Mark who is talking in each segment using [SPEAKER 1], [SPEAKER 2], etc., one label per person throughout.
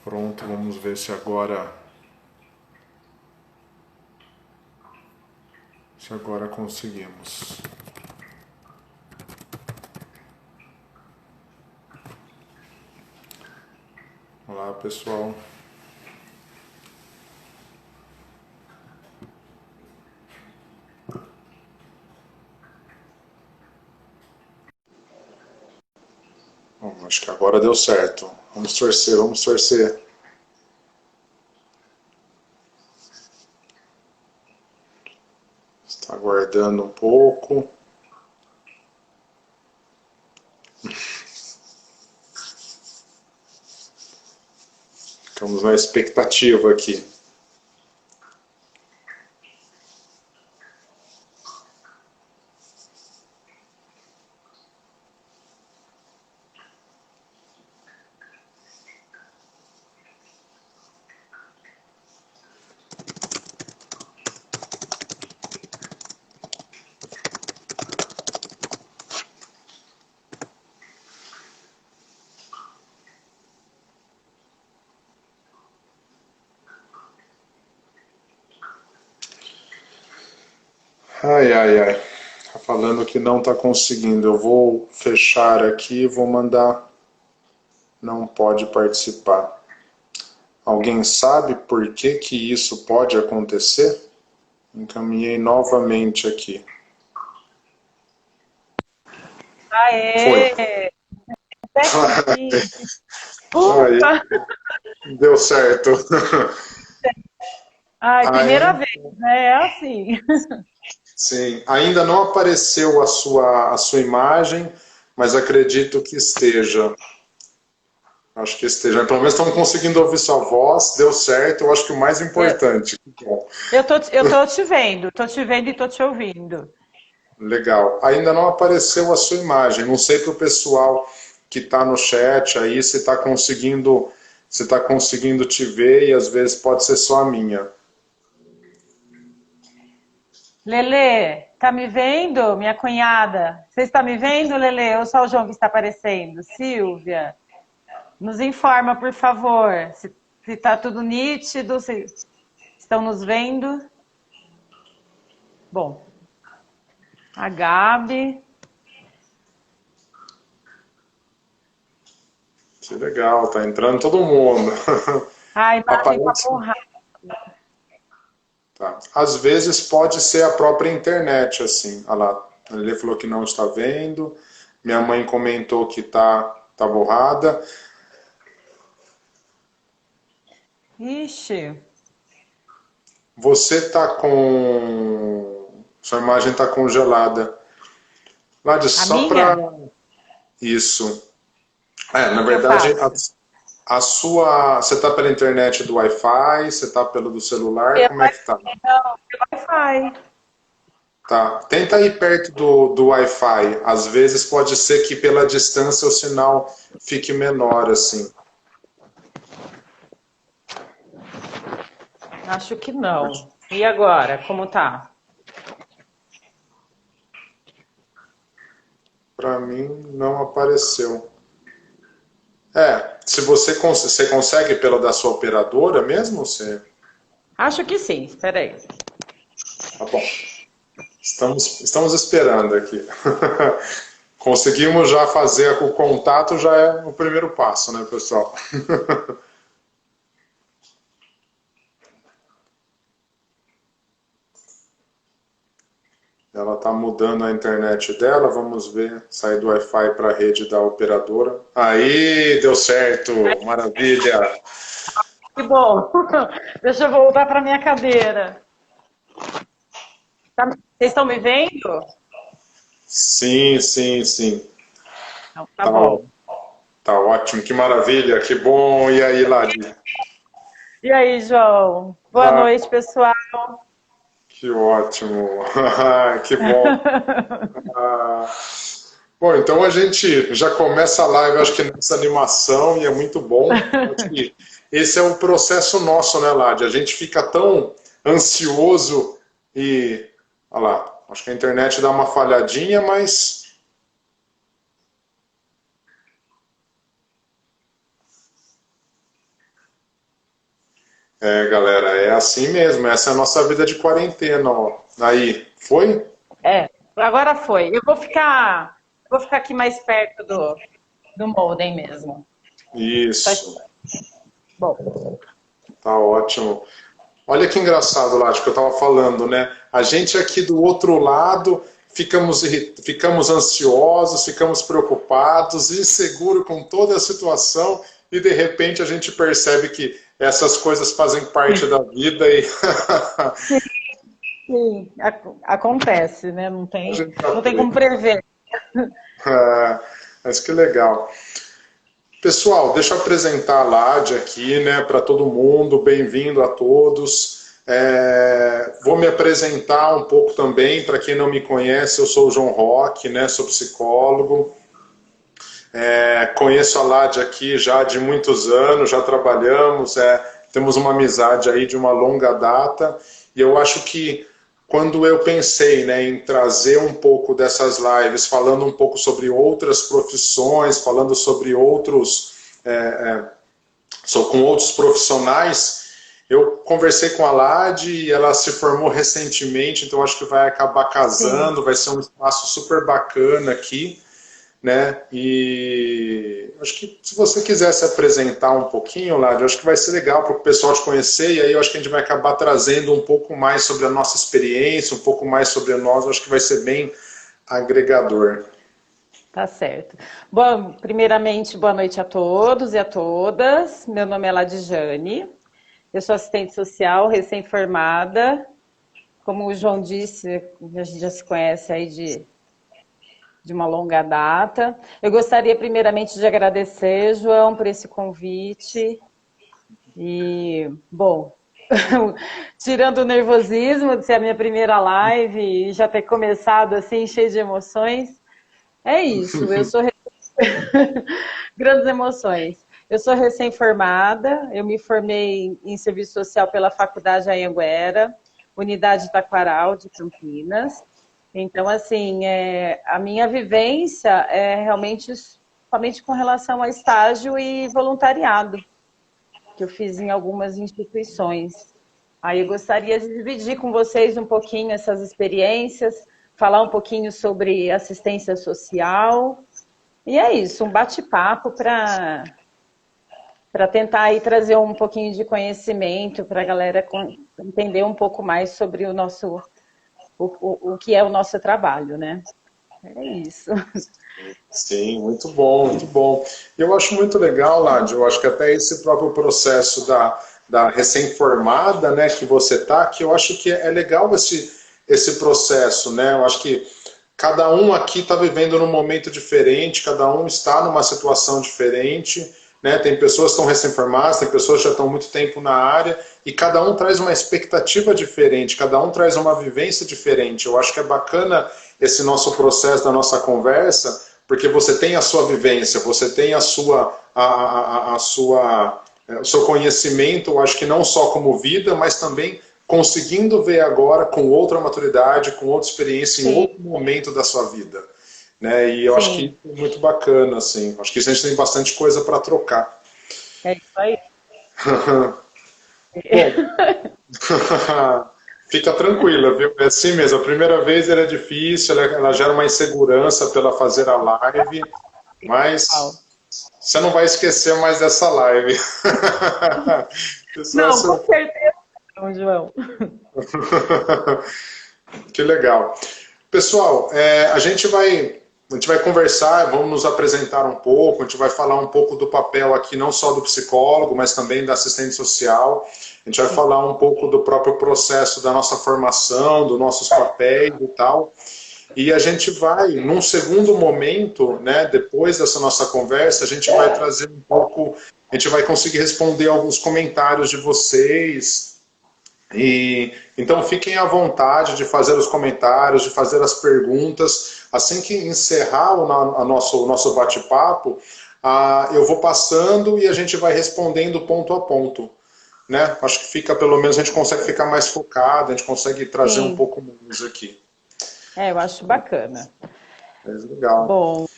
[SPEAKER 1] Pronto, vamos ver se agora conseguimos. Olá, pessoal. Bom, acho que agora deu certo. Vamos torcer, vamos torcer. Está aguardando um pouco. Ficamos na expectativa aqui. Ai, ai, ai. Tá falando que não está conseguindo. Eu vou fechar aqui e vou mandar. Não pode participar. Alguém sabe por que que isso pode acontecer? Encaminhei novamente aqui. Foi.
[SPEAKER 2] Aê! Até consegui.
[SPEAKER 1] Aí,
[SPEAKER 2] Puta!
[SPEAKER 1] deu certo.
[SPEAKER 2] Ai, primeira
[SPEAKER 1] Aí,
[SPEAKER 2] vez, né? É assim.
[SPEAKER 1] sim, ainda não apareceu a sua imagem, mas acredito que esteja. Acho que esteja. Pelo menos estamos conseguindo ouvir sua voz, deu certo. Eu acho que o mais
[SPEAKER 2] Eu,
[SPEAKER 1] importante. Bom,
[SPEAKER 2] eu tô tô te vendo e tô te ouvindo.
[SPEAKER 1] legal. Ainda não apareceu a sua imagem. Não sei para o pessoal que está no chat aí se está conseguindo te ver e às vezes pode ser só a minha.
[SPEAKER 2] Lelê, tá me vendo? Minha cunhada. Você está me vendo, Lelê? Ou só o João que está aparecendo? Silvia, nos informa, por favor, se tá tudo nítido, se estão nos vendo. Bom, a Gabi.
[SPEAKER 1] Que legal, tá entrando todo mundo.
[SPEAKER 2] A imagem tá
[SPEAKER 1] Aparece.
[SPEAKER 2] borrada.
[SPEAKER 1] Tá. Às vezes pode ser a própria internet, assim. Olha lá, ele falou que não está vendo. Minha mãe comentou que tá borrada.
[SPEAKER 2] Ixi,
[SPEAKER 1] Você tá com. Sua imagem tá congelada. Lade,
[SPEAKER 2] a
[SPEAKER 1] só para.
[SPEAKER 2] minha?
[SPEAKER 1] Isso. É,
[SPEAKER 2] O
[SPEAKER 1] na
[SPEAKER 2] que que eu
[SPEAKER 1] verdade,
[SPEAKER 2] faço?
[SPEAKER 1] a sua. Você tá pela internet do Wi-Fi? Você tá pelo do celular?
[SPEAKER 2] Eu,
[SPEAKER 1] Como é que tá?
[SPEAKER 2] não, pelo Wi-Fi.
[SPEAKER 1] Tá. Tenta ir perto do Wi-Fi. Às vezes pode ser que pela distância o sinal fique menor, assim.
[SPEAKER 2] Acho que não. E agora, como tá?
[SPEAKER 1] Para mim não apareceu. É, se você consegue pela da sua operadora mesmo, você.
[SPEAKER 2] Acho que sim, espera aí.
[SPEAKER 1] Tá bom. Estamos esperando aqui. Conseguimos já fazer o contato, já é o primeiro passo, né, pessoal? Ela está mudando a internet dela, vamos ver, sair do Wi-Fi para a rede da operadora. Aí, deu certo, maravilha.
[SPEAKER 2] Que bom. Deixa eu voltar para minha cadeira. Vocês estão me vendo?
[SPEAKER 1] Sim, sim, sim.
[SPEAKER 2] Não, tá
[SPEAKER 1] Tá,
[SPEAKER 2] bom.
[SPEAKER 1] tá ótimo, que maravilha, que bom. E aí, Ladi?
[SPEAKER 2] E aí, João? Boa
[SPEAKER 1] Ah,
[SPEAKER 2] noite, pessoal.
[SPEAKER 1] que ótimo, que bom. Ah, bom, então a gente já começa a live, acho que nessa animação, e é muito bom. Acho que esse é um processo nosso, né, Ladi? A gente fica tão ansioso e. Olha lá, acho que a internet dá uma falhadinha, mas. É, galera, é assim mesmo. Essa é a nossa vida de quarentena, ó. Aí, foi?
[SPEAKER 2] Agora foi. Vou ficar aqui mais perto do modem mesmo. Tá
[SPEAKER 1] Isso,
[SPEAKER 2] bom.
[SPEAKER 1] tá ótimo. Olha que engraçado, Lati, que eu estava falando, né? A gente aqui do outro lado ficamos ansiosos, ficamos preocupados, inseguros com toda a situação e de repente a gente percebe que essas coisas fazem parte da vida e
[SPEAKER 2] Sim, acontece, né?
[SPEAKER 1] a gente
[SPEAKER 2] Não tem como
[SPEAKER 1] aprende.
[SPEAKER 2] prever.
[SPEAKER 1] Ah, mas que legal. Pessoal, deixa eu apresentar a Lade aqui, né, para todo mundo. Bem-vindo a todos. Vou me apresentar um pouco também, para quem não me conhece, eu sou o João Roque, né, sou psicólogo. Conheço a Lade aqui já de muitos anos, já trabalhamos, temos uma amizade aí de uma longa data, e eu acho que quando eu pensei, né, em trazer um pouco dessas lives, falando um pouco sobre outras profissões, falando sobre outros, com outros profissionais, eu conversei com a Lade e ela se formou recentemente, então acho que vai acabar
[SPEAKER 2] Sim.
[SPEAKER 1] casando, vai ser um espaço super bacana aqui, né? E acho que se você quiser se apresentar um pouquinho, Lade, acho que vai ser legal para o pessoal te conhecer, e aí eu acho que a gente vai acabar trazendo um pouco mais sobre a nossa experiência, um pouco mais sobre nós, eu acho que vai ser bem agregador.
[SPEAKER 2] Tá certo. Bom, primeiramente, boa noite a todos e a todas. Meu nome é Ladijane, eu sou assistente social, recém-formada. Como o João disse, a gente já se conhece aí de uma longa data. Eu gostaria primeiramente de agradecer, João, por esse convite. E, bom, tirando o nervosismo de ser a minha primeira live e já ter começado assim, cheio de emoções, é isso. Eu sou grandes emoções. Eu sou recém-formada, eu me formei em serviço social pela Faculdade Anhanguera, Unidade Taquaral de Campinas. Então, assim, a minha vivência é realmente somente com relação a estágio e voluntariado, que eu fiz em algumas instituições. Aí eu gostaria de dividir com vocês um pouquinho essas experiências, falar um pouquinho sobre assistência social. E é isso, um bate-papo para tentar aí trazer um pouquinho de conhecimento para a galera entender um pouco mais sobre o que é o nosso trabalho, né? É isso.
[SPEAKER 1] Sim, muito bom, muito bom. Eu acho muito legal, Lade, eu acho que até esse próprio processo da recém-formada, né, que você tá, que eu acho que é legal esse processo, né? Eu acho que cada um aqui está vivendo num momento diferente, cada um está numa situação diferente, né? Tem pessoas que estão recém-formadas, tem pessoas que já estão há muito tempo na área, e cada um traz uma expectativa diferente, cada um traz uma vivência diferente. Eu acho que é bacana esse nosso processo da nossa conversa, porque você tem a sua vivência, você tem o seu conhecimento, eu acho que não só como vida, mas também conseguindo ver agora com outra maturidade, com outra experiência, em
[SPEAKER 2] Sim,
[SPEAKER 1] outro momento da sua vida. Né? E eu acho que
[SPEAKER 2] sim,
[SPEAKER 1] isso é muito bacana, assim. Acho que a gente tem bastante coisa para trocar.
[SPEAKER 2] é isso aí.
[SPEAKER 1] Bom, fica tranquila, viu? É assim mesmo. A primeira vez era difícil, ela gera uma insegurança pela fazer a live, mas você não vai esquecer mais dessa live. Isso vai
[SPEAKER 2] Não, com
[SPEAKER 1] ser...
[SPEAKER 2] certeza não, João.
[SPEAKER 1] Que legal. Pessoal, a gente vai conversar, vamos nos apresentar um pouco, a gente vai falar um pouco do papel aqui, não só do psicólogo, mas também da assistente social. A gente vai falar um pouco do próprio processo da nossa formação, dos nossos papéis e tal. E a gente vai, num segundo momento, né, depois dessa nossa conversa, a gente vai trazer um pouco, a gente vai conseguir responder alguns comentários de vocês. E então fiquem à vontade de fazer os comentários, de fazer as perguntas. Assim que encerrar o nosso bate-papo, eu vou passando e a gente vai respondendo ponto a ponto. Né? Acho que fica, pelo menos, a gente consegue ficar mais focado, a gente consegue trazer um
[SPEAKER 2] Sim,
[SPEAKER 1] pouco mais aqui.
[SPEAKER 2] eu acho bacana.
[SPEAKER 1] Legal.
[SPEAKER 2] Bom,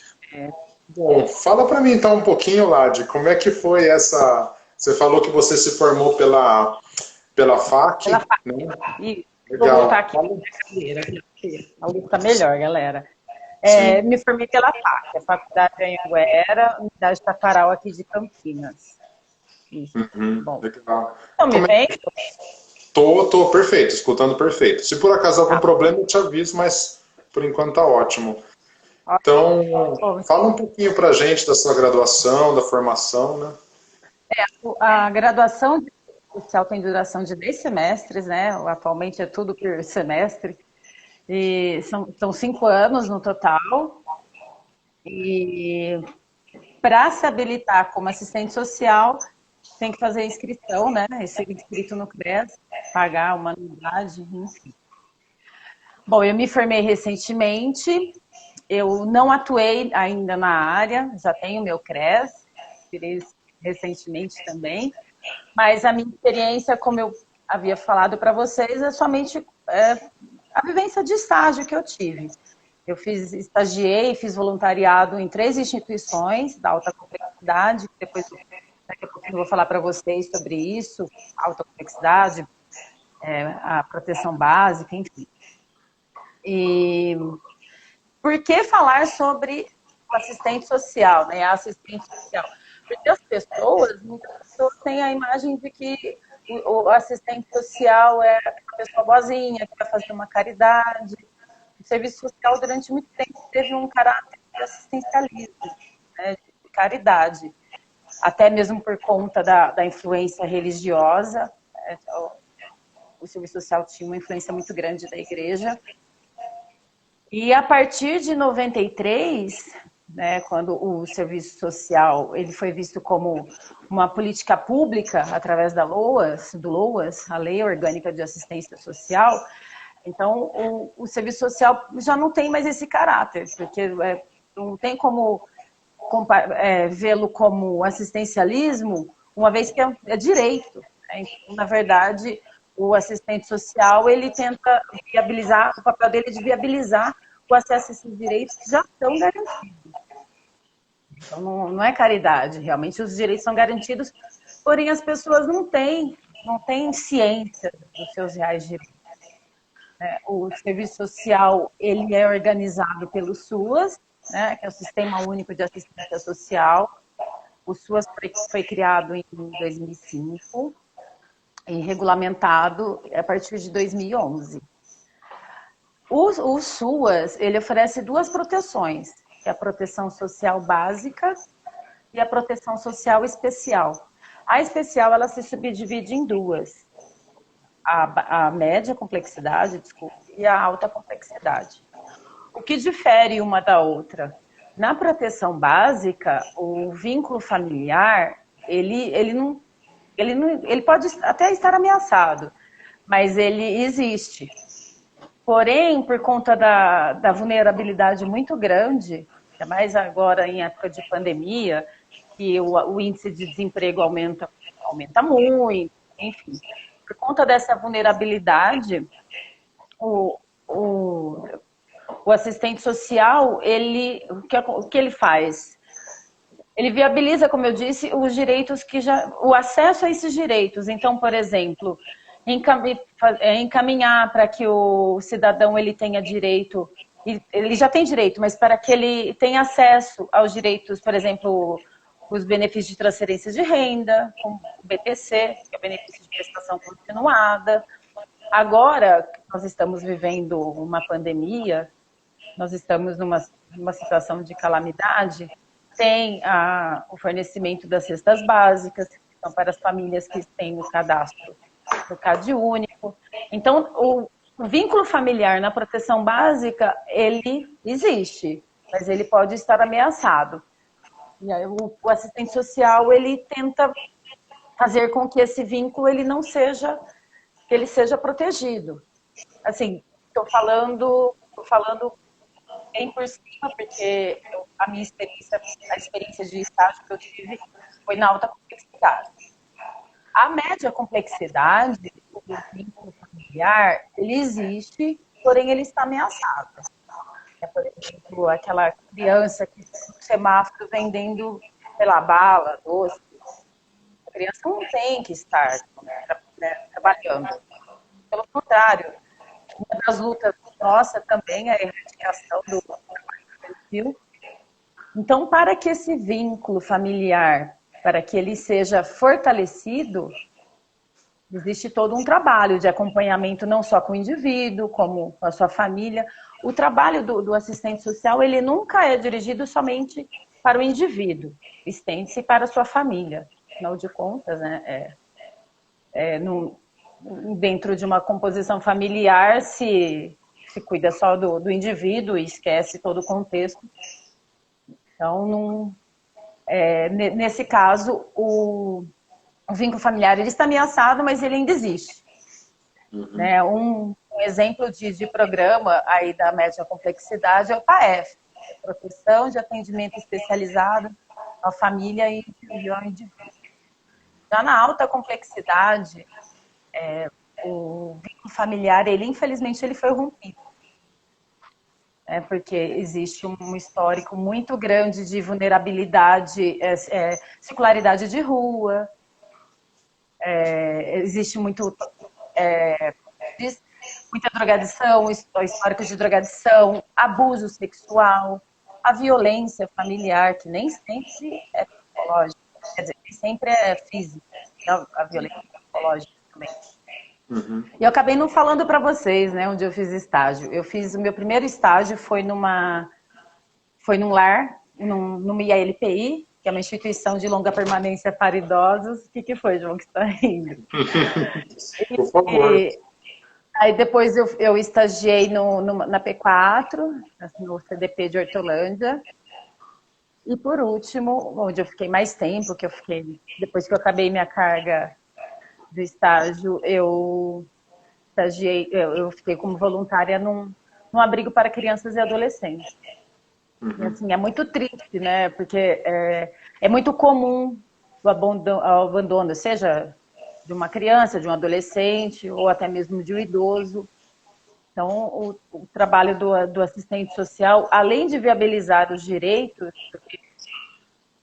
[SPEAKER 1] Bom, fala para mim então um pouquinho, Lade, como é que foi essa Você falou que você se formou pela FAC,
[SPEAKER 2] Pela FAC.
[SPEAKER 1] né?
[SPEAKER 2] E vou
[SPEAKER 1] Legal.
[SPEAKER 2] voltar aqui na cadeira. A luz está melhor, galera. Me formei pela FAC, a Faculdade Anhanguera, Unidade Taquaral aqui de Campinas. Isso. Bom.
[SPEAKER 1] Legal.
[SPEAKER 2] Estão me vendo?
[SPEAKER 1] Tô perfeito, escutando perfeito. Se por acaso algum problema, eu te aviso, mas por enquanto tá ótimo. Então, fala um pouquinho pra gente da sua graduação, da formação, né?
[SPEAKER 2] A graduação social tem duração de 10 semestres, né? Atualmente é tudo por semestre. E são 5 anos no total. E para se habilitar como assistente social, tem que fazer inscrição, né? Ser inscrito no CRES, pagar uma anuidade, enfim. Bom, eu me formei recentemente, eu não atuei ainda na área, já tenho meu CRES, tirei recentemente também, mas a minha experiência, como eu havia falado para vocês, é somente a vivência de estágio que eu tive. Eu estagiei, fiz voluntariado em 3 instituições da alta complexidade, depois daqui a pouco eu vou falar para vocês sobre isso, alta complexidade, a proteção básica, enfim. E por que falar sobre o assistente social, né? A assistente social? Porque muitas pessoas têm a imagem de que o assistente social é uma pessoa boazinha, que vai fazer uma caridade. O serviço social, durante muito tempo, teve um caráter de assistencialismo, né, de caridade. Até mesmo por conta da influência religiosa. O serviço social tinha uma influência muito grande da igreja. E a partir de 93, né, quando o serviço social ele foi visto como uma política pública através do LOAS, a Lei Orgânica de Assistência Social, então o serviço social já não tem mais esse caráter, porque não tem como vê-lo como assistencialismo, uma vez que é direito. Né? Então, na verdade, o assistente social, ele tenta viabilizar, o papel dele é de viabilizar o acesso a esses direitos que já estão garantidos. Então, não é caridade, realmente os direitos são garantidos, porém as pessoas não têm ciência dos seus reais direitos. O serviço social, ele é organizado pelo SUAS, né, que é o Sistema Único de Assistência Social. O SUAS foi criado em 2005 e regulamentado a partir de 2011. O SUAS, ele oferece 2 proteções, que é a proteção social básica e a proteção social especial. A especial, ela se subdivide em 2. A média complexidade, e a alta complexidade. O que difere uma da outra? Na proteção básica, o vínculo familiar, ele pode até estar ameaçado, mas ele existe. Porém, por conta da vulnerabilidade muito grande, ainda mais agora em época de pandemia, que o índice de desemprego aumenta muito, enfim. Por conta dessa vulnerabilidade, o assistente social, o que ele faz? Ele viabiliza, como eu disse, os direitos o acesso a esses direitos. Então, por exemplo, encaminhar para que o cidadão ele tenha direito, ele já tem direito, mas para que ele tenha acesso aos direitos, por exemplo, os benefícios de transferência de renda, como o BPC, que é o benefício de prestação continuada. Agora, nós estamos vivendo uma pandemia, nós estamos numa situação de calamidade, tem o fornecimento das cestas básicas, que são para as famílias que têm o cadastro do CAD único. Então, o vínculo familiar na proteção básica, ele existe, mas ele pode estar ameaçado. E aí, o assistente social, ele tenta fazer com que esse vínculo ele seja protegido. Assim, estou falando bem por cima, porque a experiência de estágio que eu tive foi na alta complexidade. A média complexidade, o vínculo familiar, ele existe, porém ele está ameaçado. Por exemplo, aquela criança que está no semáforo vendendo, sei lá, bala, doce. criança não tem que estar, né, trabalhando. Pelo contrário, uma das lutas nossa também é a erradicação do trabalho infantil. Então, para que esse vínculo familiar, para que ele seja fortalecido, existe todo um trabalho de acompanhamento, não só com o indivíduo, como com a sua família. O trabalho do assistente social, ele nunca é dirigido somente para o indivíduo, estende-se para a sua família. Afinal de contas, né, dentro de uma composição familiar, se cuida só do indivíduo e esquece todo o contexto. Então, nesse caso, o vínculo familiar ele está ameaçado, mas ele ainda existe. Né? Um exemplo de programa aí da média complexidade é o PAEF, Proteção de Atendimento Especializado à Família e ao Indivíduo. Já na alta complexidade, o vínculo familiar, infelizmente, ele foi rompido. Porque existe um histórico muito grande de vulnerabilidade, circularidade de rua, existe muita drogadição, histórico de drogadição, abuso sexual, a violência familiar, que nem sempre é psicológica, quer dizer, nem sempre é física, a violência psicológica também. E eu acabei não falando para vocês, né, onde eu fiz estágio. O meu primeiro estágio foi num lar, numa IALPI, que é uma instituição de longa permanência para idosos. O que foi, João, que está rindo?
[SPEAKER 1] Por favor.
[SPEAKER 2] Aí depois eu estagiei na P4, no CDP de Hortolândia. E por último, onde eu fiquei mais tempo, depois que eu acabei minha carga do estágio, eu fiquei como voluntária num abrigo para crianças e adolescentes. E, assim, é muito triste, né? Porque é muito comum o abandono, seja de uma criança, de um adolescente, ou até mesmo de um idoso. Então, o trabalho do assistente social, além de viabilizar os direitos,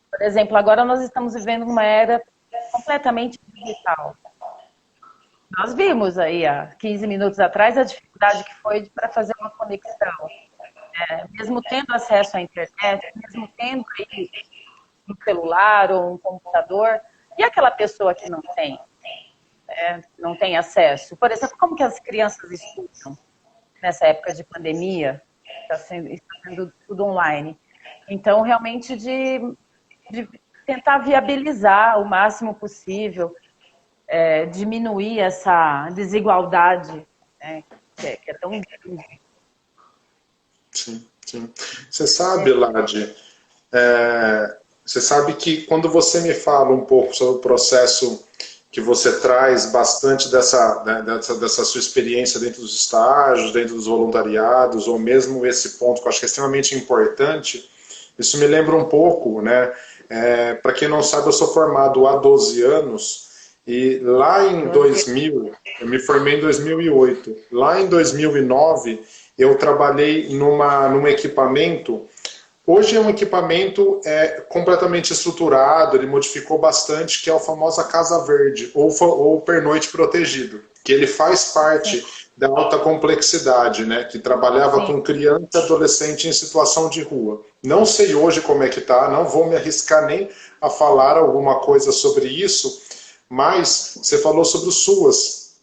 [SPEAKER 2] por exemplo, agora nós estamos vivendo uma era completamente digital. Nós vimos aí, há 15 minutos atrás, a dificuldade que foi para fazer uma conexão. Mesmo tendo acesso à internet, mesmo tendo aí um celular ou um computador, e aquela pessoa que não tem acesso? Por exemplo, como que as crianças estudam nessa época de pandemia? Está sendo tudo online. Então, realmente, de tentar viabilizar o máximo possível, diminuir essa desigualdade, né, que é tão grande.
[SPEAKER 1] Sim, sim. Você sabe, Lade, você sabe que quando você me fala um pouco sobre o processo que você traz bastante dessa sua experiência dentro dos estágios, dentro dos voluntariados, ou mesmo esse ponto que eu acho que é extremamente importante, isso me lembra um pouco, né? Para quem não sabe, eu sou formado há 12 anos, e lá em 2000, eu me formei em 2008, lá em 2009, eu trabalhei num equipamento. Hoje é um equipamento completamente estruturado, ele modificou bastante, que é a famosa Casa Verde, ou pernoite protegido, que ele faz parte da alta complexidade, né, que trabalhava com criança e adolescente em situação de rua. Não sei hoje como é que está, não vou me arriscar nem a falar alguma coisa sobre isso, mas você falou sobre o SUAS.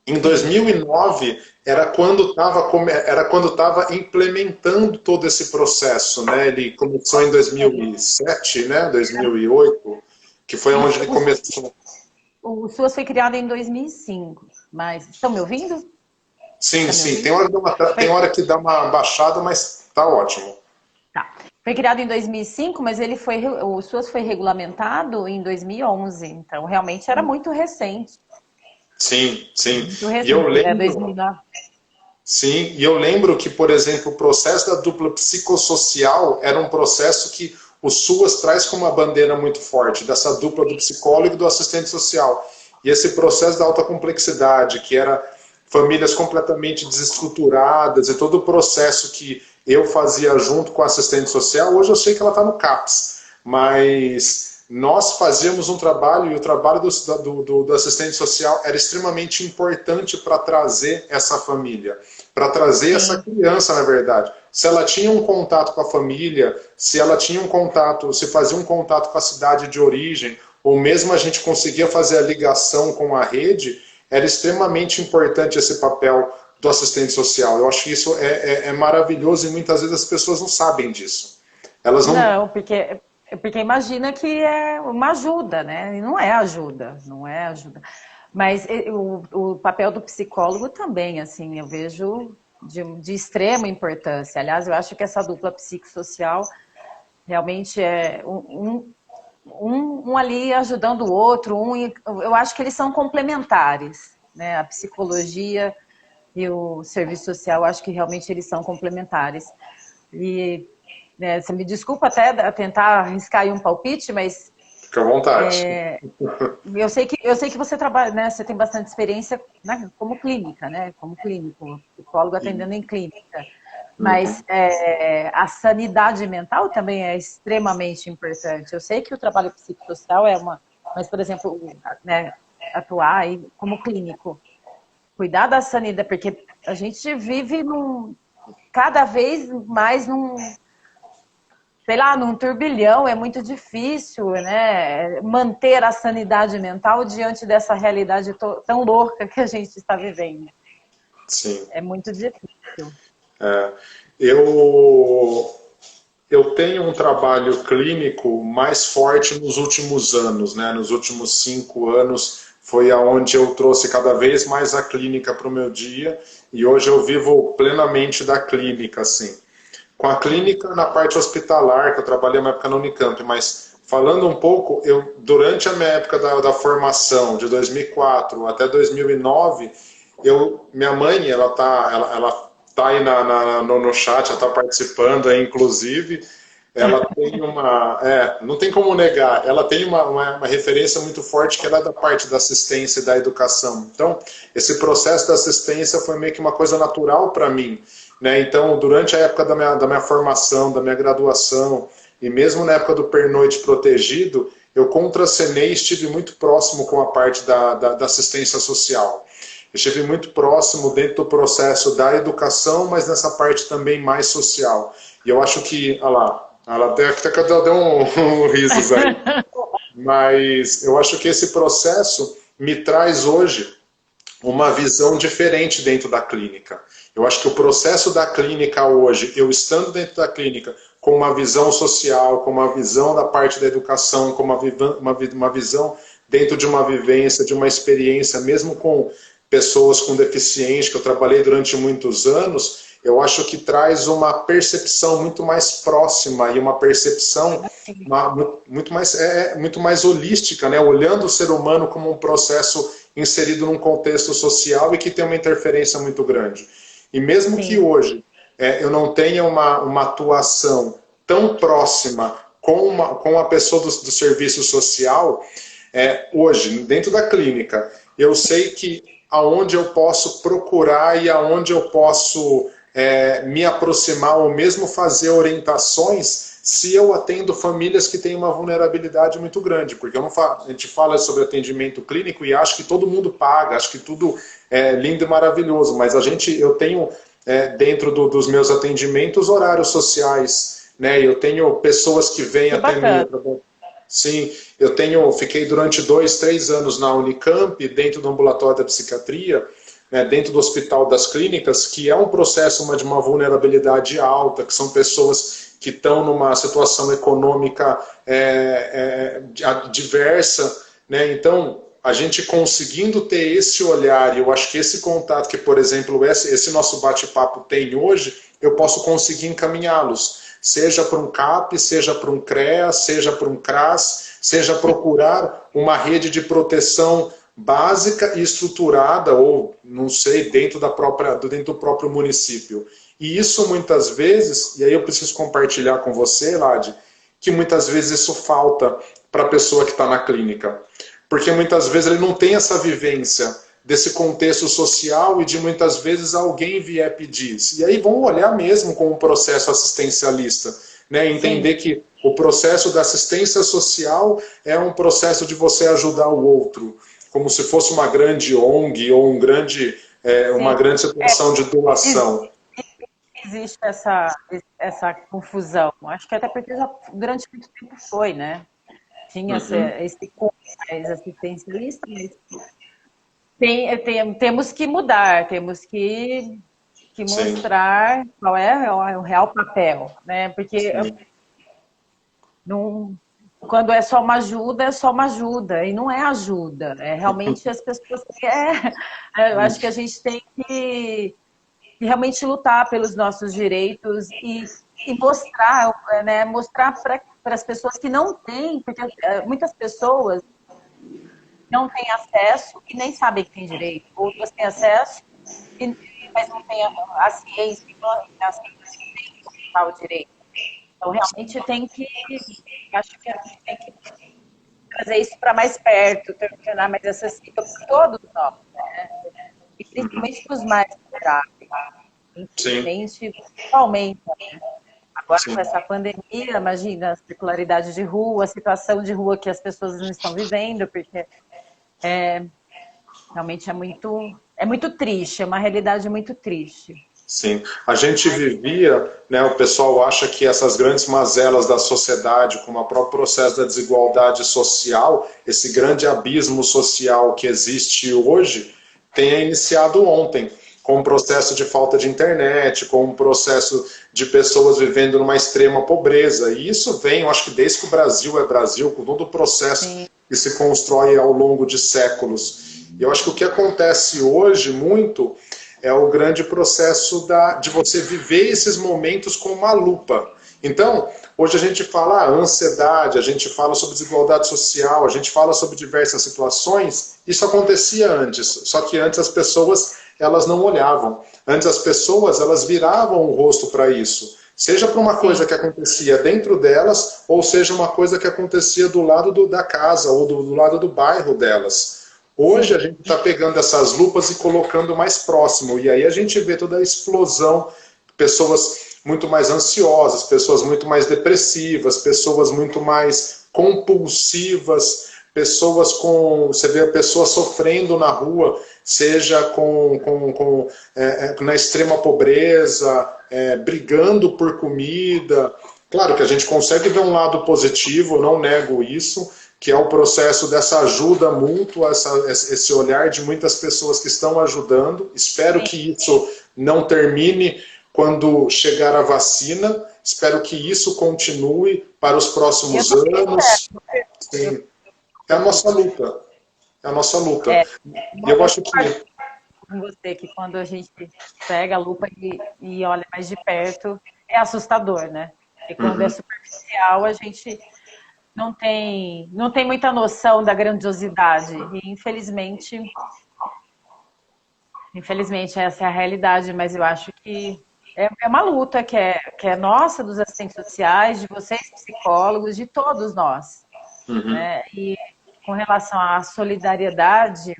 [SPEAKER 1] Em 2009, era quando estava implementando todo esse processo, né? Ele começou em 2007, né? 2008, que foi onde ele começou.
[SPEAKER 2] O SUAS foi criado em 2005, mas estão me ouvindo?
[SPEAKER 1] Sim, sim. Tem hora que dá uma baixada, mas tá ótimo.
[SPEAKER 2] Tá. Foi criado em 2005, mas o SUAS foi regulamentado em 2011, então realmente era muito recente.
[SPEAKER 1] Sim, sim.
[SPEAKER 2] Muito recente,
[SPEAKER 1] e eu lembro,
[SPEAKER 2] 2009.
[SPEAKER 1] Sim, e eu lembro que, por exemplo, o processo da dupla psicossocial era um processo que o SUAS traz como uma bandeira muito forte, dessa dupla do psicólogo e do assistente social. E esse processo da alta complexidade, que era famílias completamente desestruturadas, e todo o processo que eu fazia junto com a assistente social, hoje eu sei que ela está no CAPS, mas nós fazíamos um trabalho, e o trabalho do assistente social era extremamente importante para trazer essa família, para trazer essa criança, na verdade. Se ela tinha um contato com a família, se ela tinha um contato, se fazia um contato com a cidade de origem, ou mesmo a gente conseguia fazer a ligação com a rede, era extremamente importante esse papel do assistente social. Eu acho que isso é maravilhoso e muitas vezes as pessoas não sabem disso. Elas não...
[SPEAKER 2] Não, porque imagina que é uma ajuda, né? E não é ajuda, não é ajuda. Mas o papel do psicólogo também, assim, eu vejo de extrema importância. Aliás, eu acho que essa dupla psicossocial realmente é um ali ajudando o outro. Eu acho que eles são complementares, né? A psicologia e o serviço social, eu acho que realmente eles são complementares. E você me desculpa até tentar arriscar aí um palpite, mas...
[SPEAKER 1] Fica à vontade.
[SPEAKER 2] Eu sei que você trabalha, né? Você tem bastante experiência, né, como clínica, né? Como clínico, psicólogo atendendo em clínica. Mas a sanidade mental também é extremamente importante. Eu sei que o trabalho psicossocial é mas, por exemplo, né, atuar aí como clínico, cuidar da sanidade, porque a gente vive cada vez mais sei lá, num turbilhão, é muito difícil, né, manter a sanidade mental diante dessa realidade tão louca que a gente está vivendo.
[SPEAKER 1] Sim.
[SPEAKER 2] É muito difícil.
[SPEAKER 1] Eu tenho um trabalho clínico mais forte nos últimos anos, né? Nos últimos 5 anos foi aonde eu trouxe cada vez mais a clínica para o meu dia e hoje eu vivo plenamente da clínica, assim. Com a clínica na parte hospitalar, que eu trabalhei uma época na Unicamp, mas falando um pouco, durante a minha época da formação, de 2004 até 2009, minha mãe, ela tá aí no chat, ela está participando aí, inclusive, ela tem não tem como negar, ela tem uma referência muito forte que ela é da parte da assistência e da educação. Então, esse processo da assistência foi meio que uma coisa natural para mim. Né? Então, durante a época da minha formação, da minha graduação, e mesmo na época do pernoite protegido, eu contracenei e estive muito próximo com a parte da assistência social. Eu estive muito próximo dentro do processo da educação, mas nessa parte também mais social. E eu acho que, ela até deu um risos aí. Mas eu acho que esse processo me traz hoje uma visão diferente dentro da clínica. Eu acho que o processo da clínica hoje, eu estando dentro da clínica, com uma visão social, com uma visão da parte da educação, com uma visão dentro de uma vivência, de uma experiência, mesmo com pessoas com deficiência, que eu trabalhei durante muitos anos, eu acho que traz uma percepção muito mais próxima e uma percepção muito mais holística, né? Olhando o ser humano como um processo inserido num contexto social e que tem uma interferência muito grande. E mesmo que hoje eu não tenha uma atuação tão próxima com a pessoa do serviço social, hoje, dentro da clínica, eu sei que aonde eu posso procurar e aonde eu posso me aproximar ou mesmo fazer orientações se eu atendo famílias que têm uma vulnerabilidade muito grande, porque a gente fala sobre atendimento clínico e acha que todo mundo paga, acha que tudo é lindo e maravilhoso, mas eu tenho dentro dos meus atendimentos horários sociais, né? Eu tenho pessoas que vêm até mim. Sim, fiquei durante 2, 3 anos na Unicamp, dentro do ambulatório da psiquiatria, né, dentro do Hospital das Clínicas, que é um processo de uma vulnerabilidade alta, que são pessoas que estão numa situação econômica diversa, né? Então, a gente conseguindo ter esse olhar, e eu acho que esse contato que, por exemplo, esse nosso bate-papo tem hoje, eu posso conseguir encaminhá-los, seja para um CAP, seja para um CREA, seja para um CRAS, seja procurar uma rede de proteção básica e estruturada, ou, não sei, dentro do próprio município. E isso muitas vezes, e aí eu preciso compartilhar com você, Lade, que muitas vezes isso falta para a pessoa que está na clínica. Porque muitas vezes ele não tem essa vivência desse contexto social e de muitas vezes alguém vier pedir. E aí vão olhar mesmo com um processo assistencialista, né? Entender que O processo da assistência social é um processo de você ajudar o outro, como se fosse uma grande ONG ou uma grande situação de doação.
[SPEAKER 2] Existe essa confusão. Acho que até porque já durante muito tempo foi, né? Tinha esse curso mais assistencialista, mas temos que mudar, temos que mostrar qual é o real papel, né? Porque não, quando é só uma ajuda, e não é ajuda, é realmente as pessoas eu acho que a gente tem que realmente lutar pelos nossos direitos e mostrar, né, mostrar para as pessoas que não têm, porque muitas pessoas não têm acesso e nem sabem que tem direito. Outras têm acesso, mas não têm a ciência, a ciência que tem o direito. Então, realmente acho que a gente tem que trazer isso para mais perto, tornar mais acessível para todos nós, né? E principalmente para os mais vulneráveis. Infelizmente, aumenta, né? Agora, com essa pandemia, imagina a circularidade de rua, a situação de rua que as pessoas não estão vivendo, porque realmente é muito triste, é uma realidade muito triste.
[SPEAKER 1] Sim, a gente vivia, né, o pessoal acha que essas grandes mazelas da sociedade, como o próprio processo da desigualdade social, esse grande abismo social que existe hoje, tenha iniciado ontem, com um processo de falta de internet, com um processo de pessoas vivendo numa extrema pobreza. E isso vem, eu acho que desde que o Brasil é Brasil, com todo o processo que se constrói ao longo de séculos. E eu acho que o que acontece hoje muito é o grande processo de você viver esses momentos com uma lupa. Então, hoje a gente fala ansiedade, a gente fala sobre desigualdade social, a gente fala sobre diversas situações. Isso acontecia antes, só que antes as pessoas elas não olhavam. Antes as pessoas elas viravam o rosto para isso. Seja para uma coisa que acontecia dentro delas, ou seja uma coisa que acontecia do lado da casa, ou do lado do bairro delas. Hoje a gente está pegando essas lupas e colocando mais próximo, e aí a gente vê toda a explosão, pessoas muito mais ansiosas, pessoas muito mais depressivas, pessoas muito mais compulsivas, você vê pessoas sofrendo na rua, seja na extrema pobreza, brigando por comida. Claro que a gente consegue ver um lado positivo, eu não nego isso, que é o processo dessa ajuda mútua, esse olhar de muitas pessoas que estão ajudando. Espero que isso não termine quando chegar a vacina. Espero que isso continue para os próximos anos. Sim. É a nossa luta. É a nossa luta. E eu acho que...
[SPEAKER 2] Com você, que quando a gente pega a lupa e olha mais de perto, é assustador, né? E quando é superficial, a gente não tem muita noção da grandiosidade. E infelizmente essa é a realidade, mas eu acho que é uma luta que é nossa, dos assistentes sociais, de vocês psicólogos, de todos nós. Né? E com relação à solidariedade,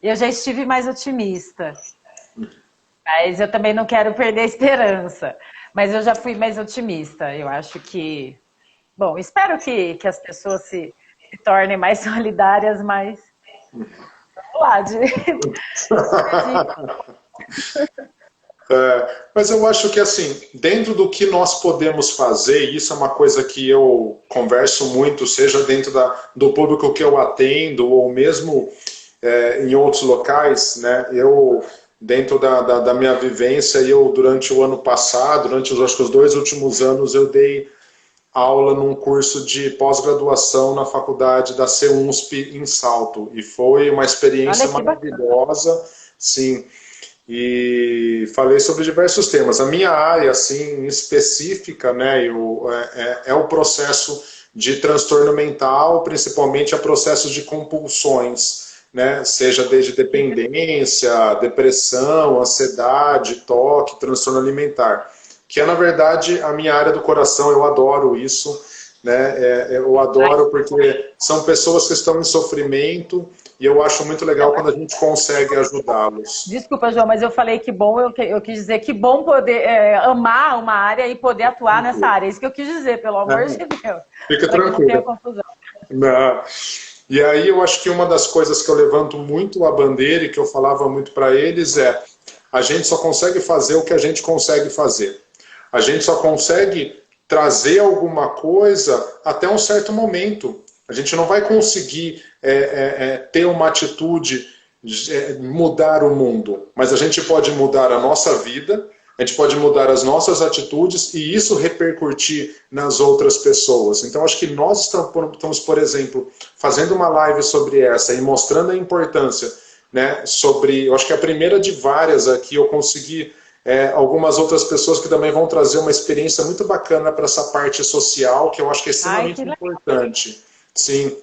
[SPEAKER 2] eu já estive mais otimista. Mas eu também não quero perder a esperança. Mas eu já fui mais otimista. Eu acho que... Bom, espero que as pessoas se tornem mais solidárias, mas... Vamos lá,
[SPEAKER 1] mas eu acho que, assim, dentro do que nós podemos fazer, isso é uma coisa que eu converso muito, seja dentro do público que eu atendo, ou mesmo em outros locais, né? Eu, dentro da minha vivência, durante o ano passado, durante acho que os 2 últimos anos, eu dei aula num curso de pós-graduação na faculdade da CUNSP em Salto. E foi uma experiência maravilhosa, sim. E falei sobre diversos temas. A minha área, assim, específica, né, é o processo de transtorno mental, principalmente a processos de compulsões, né, seja desde dependência, depressão, ansiedade, toque, transtorno alimentar, que é, na verdade, a minha área do coração. Eu adoro isso, né? Eu adoro porque são pessoas que estão em sofrimento e eu acho muito legal quando a gente consegue ajudá-los.
[SPEAKER 2] Desculpa, João, mas eu falei que bom, eu quis dizer que bom poder amar uma área e poder atuar nessa área. É isso que eu quis dizer, pelo amor de Deus.
[SPEAKER 1] Fica tranquilo.
[SPEAKER 2] Não tenha confusão.
[SPEAKER 1] Não. E aí eu acho que uma das coisas que eu levanto muito a bandeira e que eu falava muito para eles é: a gente só consegue fazer o que a gente consegue fazer. A gente só consegue trazer alguma coisa até um certo momento. A gente não vai conseguir ter uma atitude, mudar o mundo, mas a gente pode mudar a nossa vida, a gente pode mudar as nossas atitudes e isso repercutir nas outras pessoas. Então acho que nós estamos, por exemplo, fazendo uma live sobre essa e mostrando a importância, né, sobre, eu acho que é a primeira de várias aqui, eu consegui algumas outras pessoas que também vão trazer uma experiência muito bacana para essa parte social, que eu acho que é extremamente importante. Sim.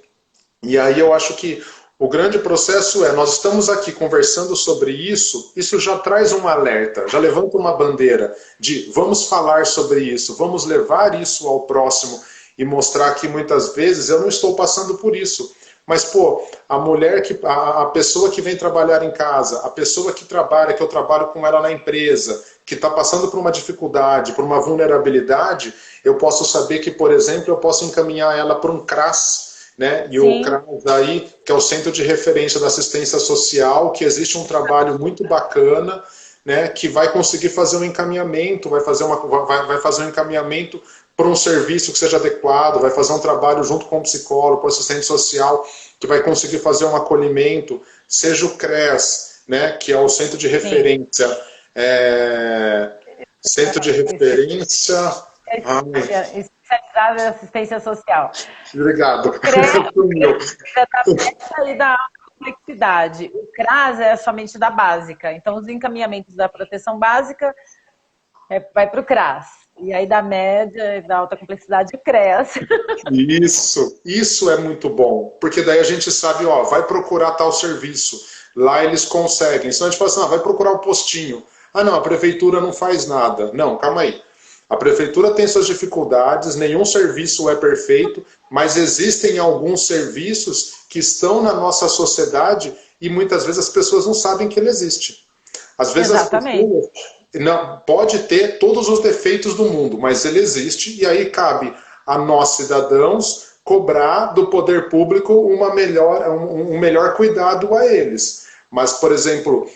[SPEAKER 1] E aí eu acho que o grande processo nós estamos aqui conversando sobre isso, isso já traz um alerta, já levanta uma bandeira de vamos falar sobre isso, vamos levar isso ao próximo e mostrar que muitas vezes eu não estou passando por isso. Mas, pô, a mulher, a pessoa que vem trabalhar em casa, a pessoa que trabalha, que eu trabalho com ela na empresa, que está passando por uma dificuldade, por uma vulnerabilidade, eu posso saber que, por exemplo, eu posso encaminhar ela para um CRAS, né? E o CRAS aí, que é o Centro de Referência da Assistência Social, que existe um trabalho muito bacana, né? Que vai conseguir fazer um encaminhamento, vai fazer um encaminhamento para um serviço que seja adequado, vai fazer um trabalho junto com o psicólogo, com o assistente social, que vai conseguir fazer um acolhimento, seja o CRES, né, que é o Centro de Referência. Centro de Referência...
[SPEAKER 2] Especializado em assistência social.
[SPEAKER 1] Obrigado.
[SPEAKER 2] O CRES é da complexidade. O CRAS é somente da básica. Então, os encaminhamentos da proteção básica vai para o CRAS. E aí da média, da alta complexidade, o CREAS.
[SPEAKER 1] Isso é muito bom. Porque daí a gente sabe, ó, vai procurar tal serviço. Lá eles conseguem. Senão a gente fala assim, vai procurar o postinho. Ah, não, a prefeitura não faz nada. Não, calma aí. A prefeitura tem suas dificuldades, nenhum serviço é perfeito, mas existem alguns serviços que estão na nossa sociedade e muitas vezes as pessoas não sabem que ele existe. Às vezes
[SPEAKER 2] Exatamente.
[SPEAKER 1] as pessoas... Não, pode ter todos os defeitos do mundo, mas ele existe e aí cabe a nós, cidadãos, cobrar do poder público um melhor cuidado a eles. Mas, por exemplo,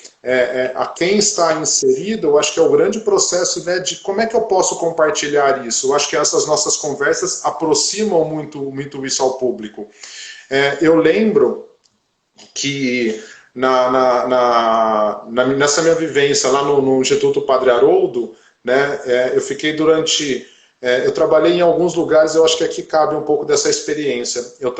[SPEAKER 1] a quem está inserido, eu acho que é o grande processo, né, de como é que eu posso compartilhar isso. Eu acho que essas nossas conversas aproximam muito, muito isso ao público. Eu lembro que... nessa minha vivência lá no Instituto Padre Haroldo, né, eu fiquei eu trabalhei em alguns lugares, eu acho que aqui cabe um pouco dessa experiência. Eu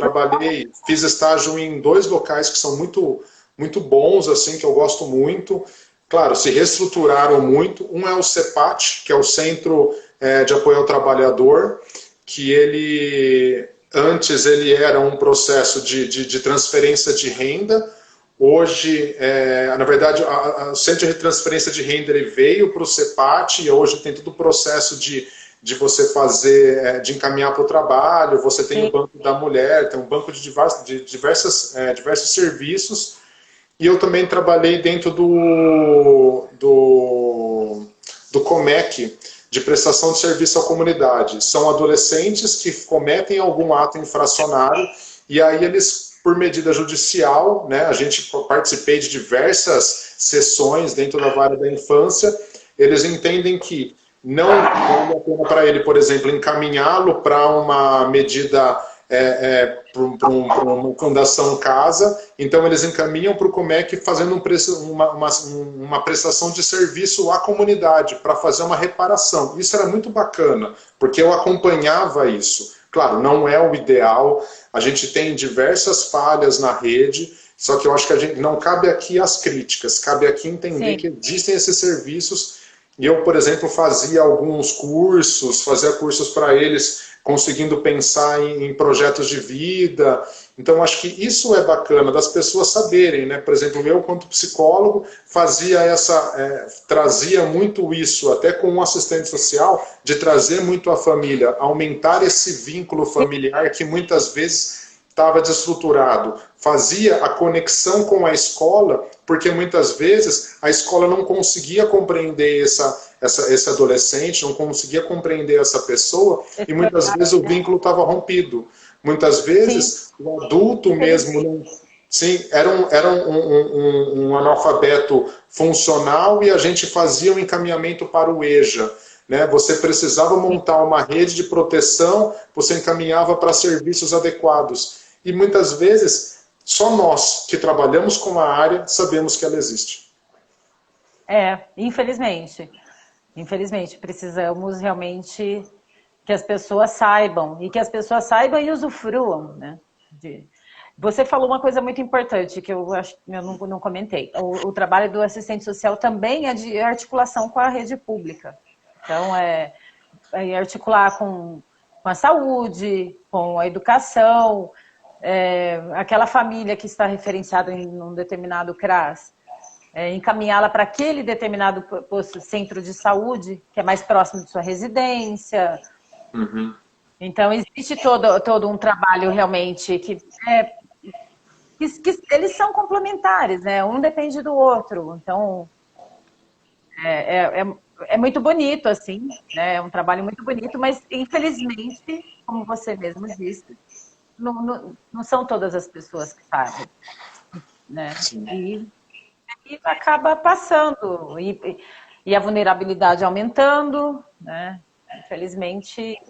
[SPEAKER 1] fiz estágio em 2 locais que são muito, muito bons, assim, que eu gosto muito. Claro, se reestruturaram muito. Um é o CEPAT, que é o Centro de Apoio ao Trabalhador, que antes ele era um processo de transferência de renda. Hoje, na verdade, o Centro de Transferência de Renda ele veio para o CEPAT e hoje tem todo o processo de você fazer, de encaminhar para o trabalho, você tem o Banco da Mulher, tem um banco de diversos serviços. E eu também trabalhei dentro do COMEC, de prestação de serviço à comunidade. São adolescentes que cometem algum ato infracionário e aí eles... por medida judicial, né, a gente participei de diversas sessões dentro da vara da infância, eles entendem que não vale a pena para ele, por exemplo, encaminhá-lo para uma medida, para uma fundação casa, então eles encaminham para o COMEC fazendo uma prestação de serviço à comunidade, para fazer uma reparação. Isso era muito bacana, porque eu acompanhava isso. Claro, não é o ideal, a gente tem diversas falhas na rede, só que eu acho que não cabe aqui as críticas, cabe aqui entender que existem esses serviços e eu, por exemplo, fazia alguns cursos, fazia cursos para eles, conseguindo pensar em projetos de vida. Então, acho que isso é bacana, das pessoas saberem, né? Por exemplo, eu, quanto psicólogo, fazia trazia muito isso, até com um assistente social, de trazer muito a família, aumentar esse vínculo familiar que muitas vezes estava desestruturado. Fazia a conexão com a escola, porque muitas vezes a escola não conseguia compreender esse adolescente, não conseguia compreender essa pessoa, e muitas vezes o vínculo estava rompido. Muitas vezes Sim. o adulto mesmo não... Sim, era um analfabeto funcional e a gente fazia um encaminhamento para o EJA. Né? Você precisava montar uma rede de proteção, você encaminhava para serviços adequados. E muitas vezes, só nós que trabalhamos com a área sabemos que ela existe.
[SPEAKER 2] Infelizmente. Infelizmente, precisamos realmente que as pessoas saibam, e que as pessoas saibam e usufruam, né? Você falou uma coisa muito importante, que eu acho que eu não comentei. O trabalho do assistente social também é de articulação com a rede pública. Então, é articular com a saúde, com a educação, aquela família que está referenciada em um determinado CRAS, encaminhá-la para aquele determinado centro de saúde, que é mais próximo de sua residência.
[SPEAKER 1] Uhum.
[SPEAKER 2] Então, existe todo um trabalho realmente que eles são complementares, né? Um depende do outro. Então, é muito bonito, assim, né? É um trabalho muito bonito, mas, infelizmente, como você mesmo disse, não são todas as pessoas que fazem, né? E acaba passando, e a vulnerabilidade aumentando, né? Infelizmente,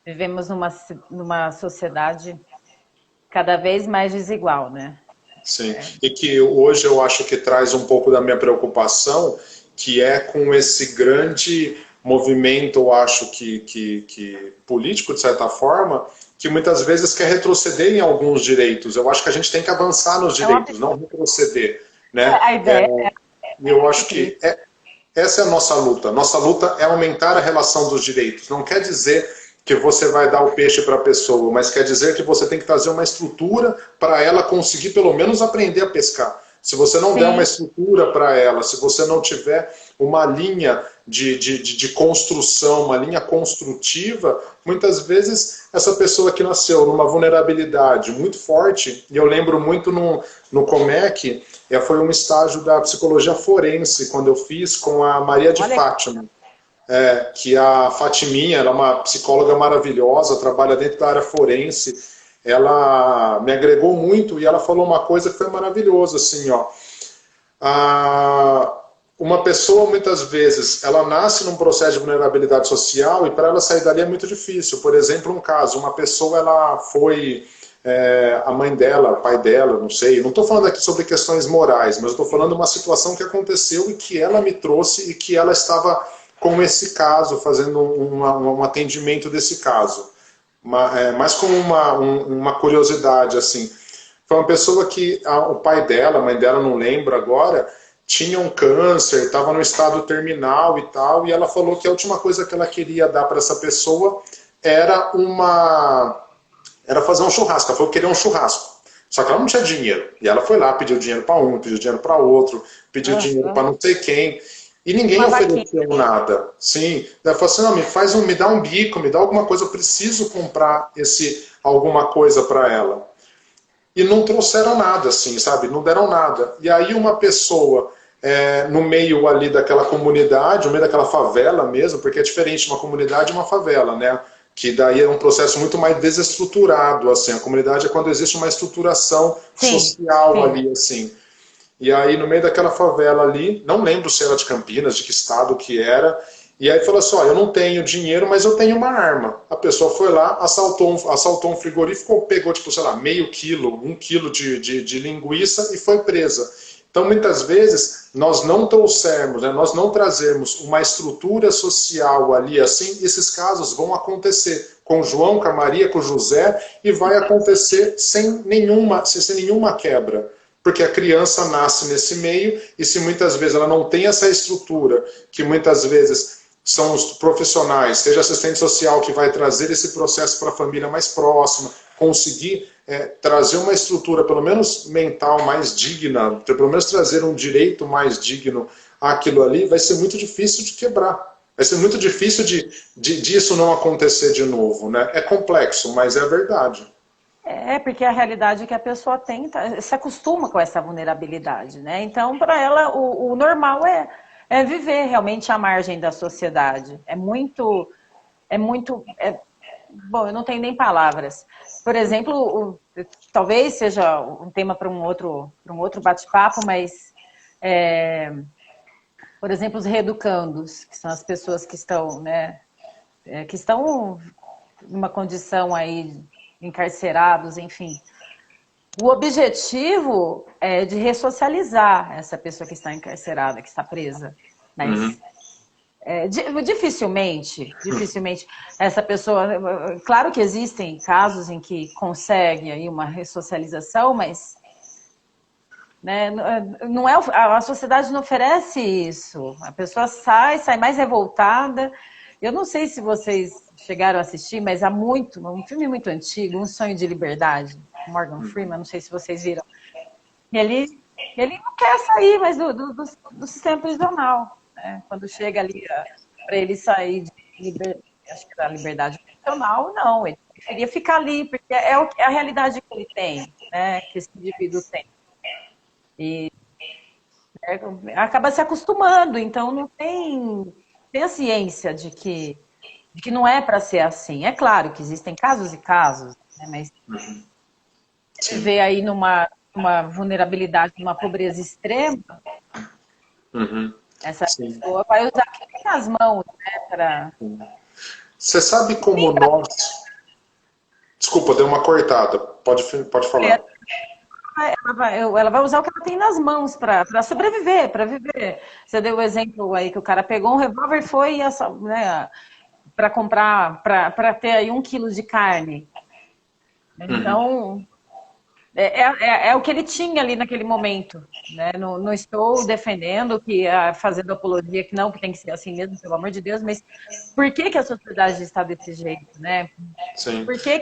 [SPEAKER 2] vivemos numa sociedade cada vez mais desigual, né?
[SPEAKER 1] Sim, e que hoje eu acho que traz um pouco da minha preocupação, que é com esse grande movimento, eu acho que político, de certa forma, que muitas vezes quer retroceder em alguns direitos. Eu acho que a gente tem que avançar nos direitos, não retroceder. Né?
[SPEAKER 2] A ideia
[SPEAKER 1] eu acho que essa é a nossa luta. Nossa luta é aumentar a relação dos direitos. Não quer dizer que você vai dar o peixe para a pessoa, mas quer dizer que você tem que trazer uma estrutura para ela conseguir pelo menos aprender a pescar. Se você não der uma estrutura para ela, se você não tiver uma linha de construção, uma linha construtiva, muitas vezes essa pessoa que nasceu numa vulnerabilidade muito forte, e eu lembro muito no Comec, foi um estágio da psicologia forense, quando eu fiz com a Maria de Fátima, que a Fatiminha, ela é uma psicóloga maravilhosa, trabalha dentro da área forense. Ela me agregou muito e ela falou uma coisa que foi maravilhosa, assim, ó. Uma pessoa, muitas vezes, ela nasce num processo de vulnerabilidade social e para ela sair dali é muito difícil. Por exemplo, um caso, uma pessoa, ela foi... a mãe dela, o pai dela, não sei, não estou falando aqui sobre questões morais, mas estou falando de uma situação que aconteceu e que ela me trouxe e que ela estava com esse caso, fazendo um atendimento desse caso. Mas como uma curiosidade, assim, foi uma pessoa que o pai dela, a mãe dela, não lembro agora, tinha um câncer, estava no estado terminal e tal, e ela falou que a última coisa que ela queria dar para essa pessoa era fazer um churrasco. Ela falou que queria um churrasco. Só que ela não tinha dinheiro. E ela foi lá, pediu dinheiro para um, pediu dinheiro para outro, pediu dinheiro para não sei quem. E ninguém ofereceu nada. Sim. Ela falou assim, não, me dá um bico, me dá alguma coisa, eu preciso comprar alguma coisa para ela. E não trouxeram nada, assim, sabe? Não deram nada. E aí uma pessoa, no meio ali daquela comunidade, no meio daquela favela mesmo, porque é diferente uma comunidade e uma favela, né? Que daí é um processo muito mais desestruturado, assim. A comunidade é quando existe uma estruturação social ali, assim. E aí, no meio daquela favela ali, não lembro se era de Campinas, de que estado que era, e aí falou assim, eu não tenho dinheiro, mas eu tenho uma arma. A pessoa foi lá, assaltou um frigorífico, pegou, tipo, sei lá, meio quilo, 1 quilo de linguiça e foi presa. Então, muitas vezes, nós não trouxermos, né, nós não trazermos uma estrutura social ali, assim, esses casos vão acontecer com o João, com a Maria, com o José, e vai acontecer sem nenhuma quebra. porque a criança nasce nesse meio, e se muitas vezes ela não tem essa estrutura, que muitas vezes são os profissionais, seja assistente social, que vai trazer esse processo para a família mais próxima, conseguir trazer uma estrutura, pelo menos mental, mais digna, pelo menos trazer um direito mais digno àquilo ali, vai ser muito difícil de quebrar. Vai ser muito difícil disso não acontecer de novo, né? É complexo, mas é a verdade.
[SPEAKER 2] Porque a realidade é que a pessoa se acostuma com essa vulnerabilidade, né? Então, para ela, o normal é viver realmente à margem da sociedade. Bom, eu não tenho nem palavras. Por exemplo, talvez seja um tema para um outro bate-papo, mas, por exemplo, os reeducandos, que são as pessoas que estão, né, numa condição aí encarcerados, enfim. O objetivo é de ressocializar essa pessoa que está encarcerada, que está presa. Mas dificilmente essa pessoa... Claro que existem casos em que consegue aí uma ressocialização, mas né, não é, a sociedade não oferece isso. A pessoa sai mais revoltada. Eu não sei se vocês chegaram a assistir, mas há um filme muito antigo, Um Sonho de Liberdade, Morgan Freeman, não sei se vocês viram. Ele não quer sair mais do sistema prisional, né? Quando chega ali para ele sair acho que da liberdade condicional, não, ele queria ficar ali, porque é a realidade que ele tem, né? Que esse indivíduo tem. E acaba se acostumando, então não tem a ciência de que não é para ser assim. É claro que existem casos e casos, né? Mas você vê aí numa vulnerabilidade, numa pobreza extrema, essa pessoa vai usar o que tem nas mãos, né?
[SPEAKER 1] Você sabe como nós... Desculpa, deu uma cortada. Pode falar.
[SPEAKER 2] Ela vai usar o que ela tem nas mãos para sobreviver, para viver. Você deu o exemplo aí que o cara pegou um revólver e foi, né, para comprar, para ter aí 1 quilo de carne. Então, é o que ele tinha ali naquele momento. Né? Não estou defendendo, fazendo apologia, que tem que ser assim mesmo, pelo amor de Deus, mas por que a sociedade está desse jeito? Né?
[SPEAKER 1] Sim.
[SPEAKER 2] Por que...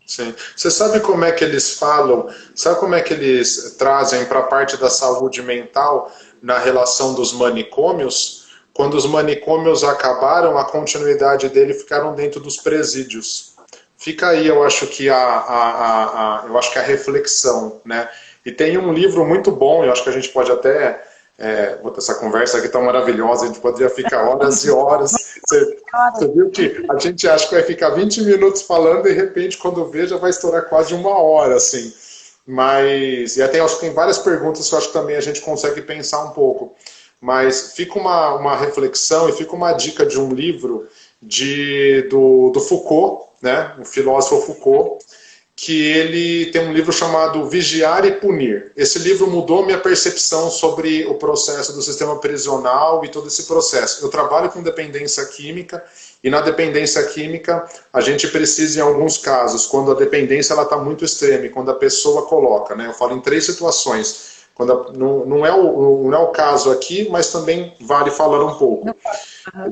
[SPEAKER 1] Sim. Você sabe como é que eles falam, sabe como é que eles trazem para a parte da saúde mental na relação dos manicômios? Quando os manicômios acabaram, a continuidade dele ficaram dentro dos presídios. Fica aí, eu acho que a reflexão, né? E tem um livro muito bom, eu acho que a gente pode até... essa conversa aqui está maravilhosa, a gente poderia ficar horas e horas. Você viu que a gente acha que vai ficar 20 minutos falando, e de repente, quando vê, já vai estourar quase 1 hora, assim. Mas, e até acho que tem várias perguntas que eu acho que também a gente consegue pensar um pouco. Mas fica uma reflexão e fica uma dica de um livro do Foucault, né? O filósofo Foucault, que ele tem um livro chamado Vigiar e Punir. Esse livro mudou minha percepção sobre o processo do sistema prisional e todo esse processo. Eu trabalho com dependência química, e na dependência química a gente precisa, em alguns casos, quando a dependência está muito extrema, e quando a pessoa coloca, né? Eu falo em 3 situações. Não é o caso aqui, mas também vale falar um pouco.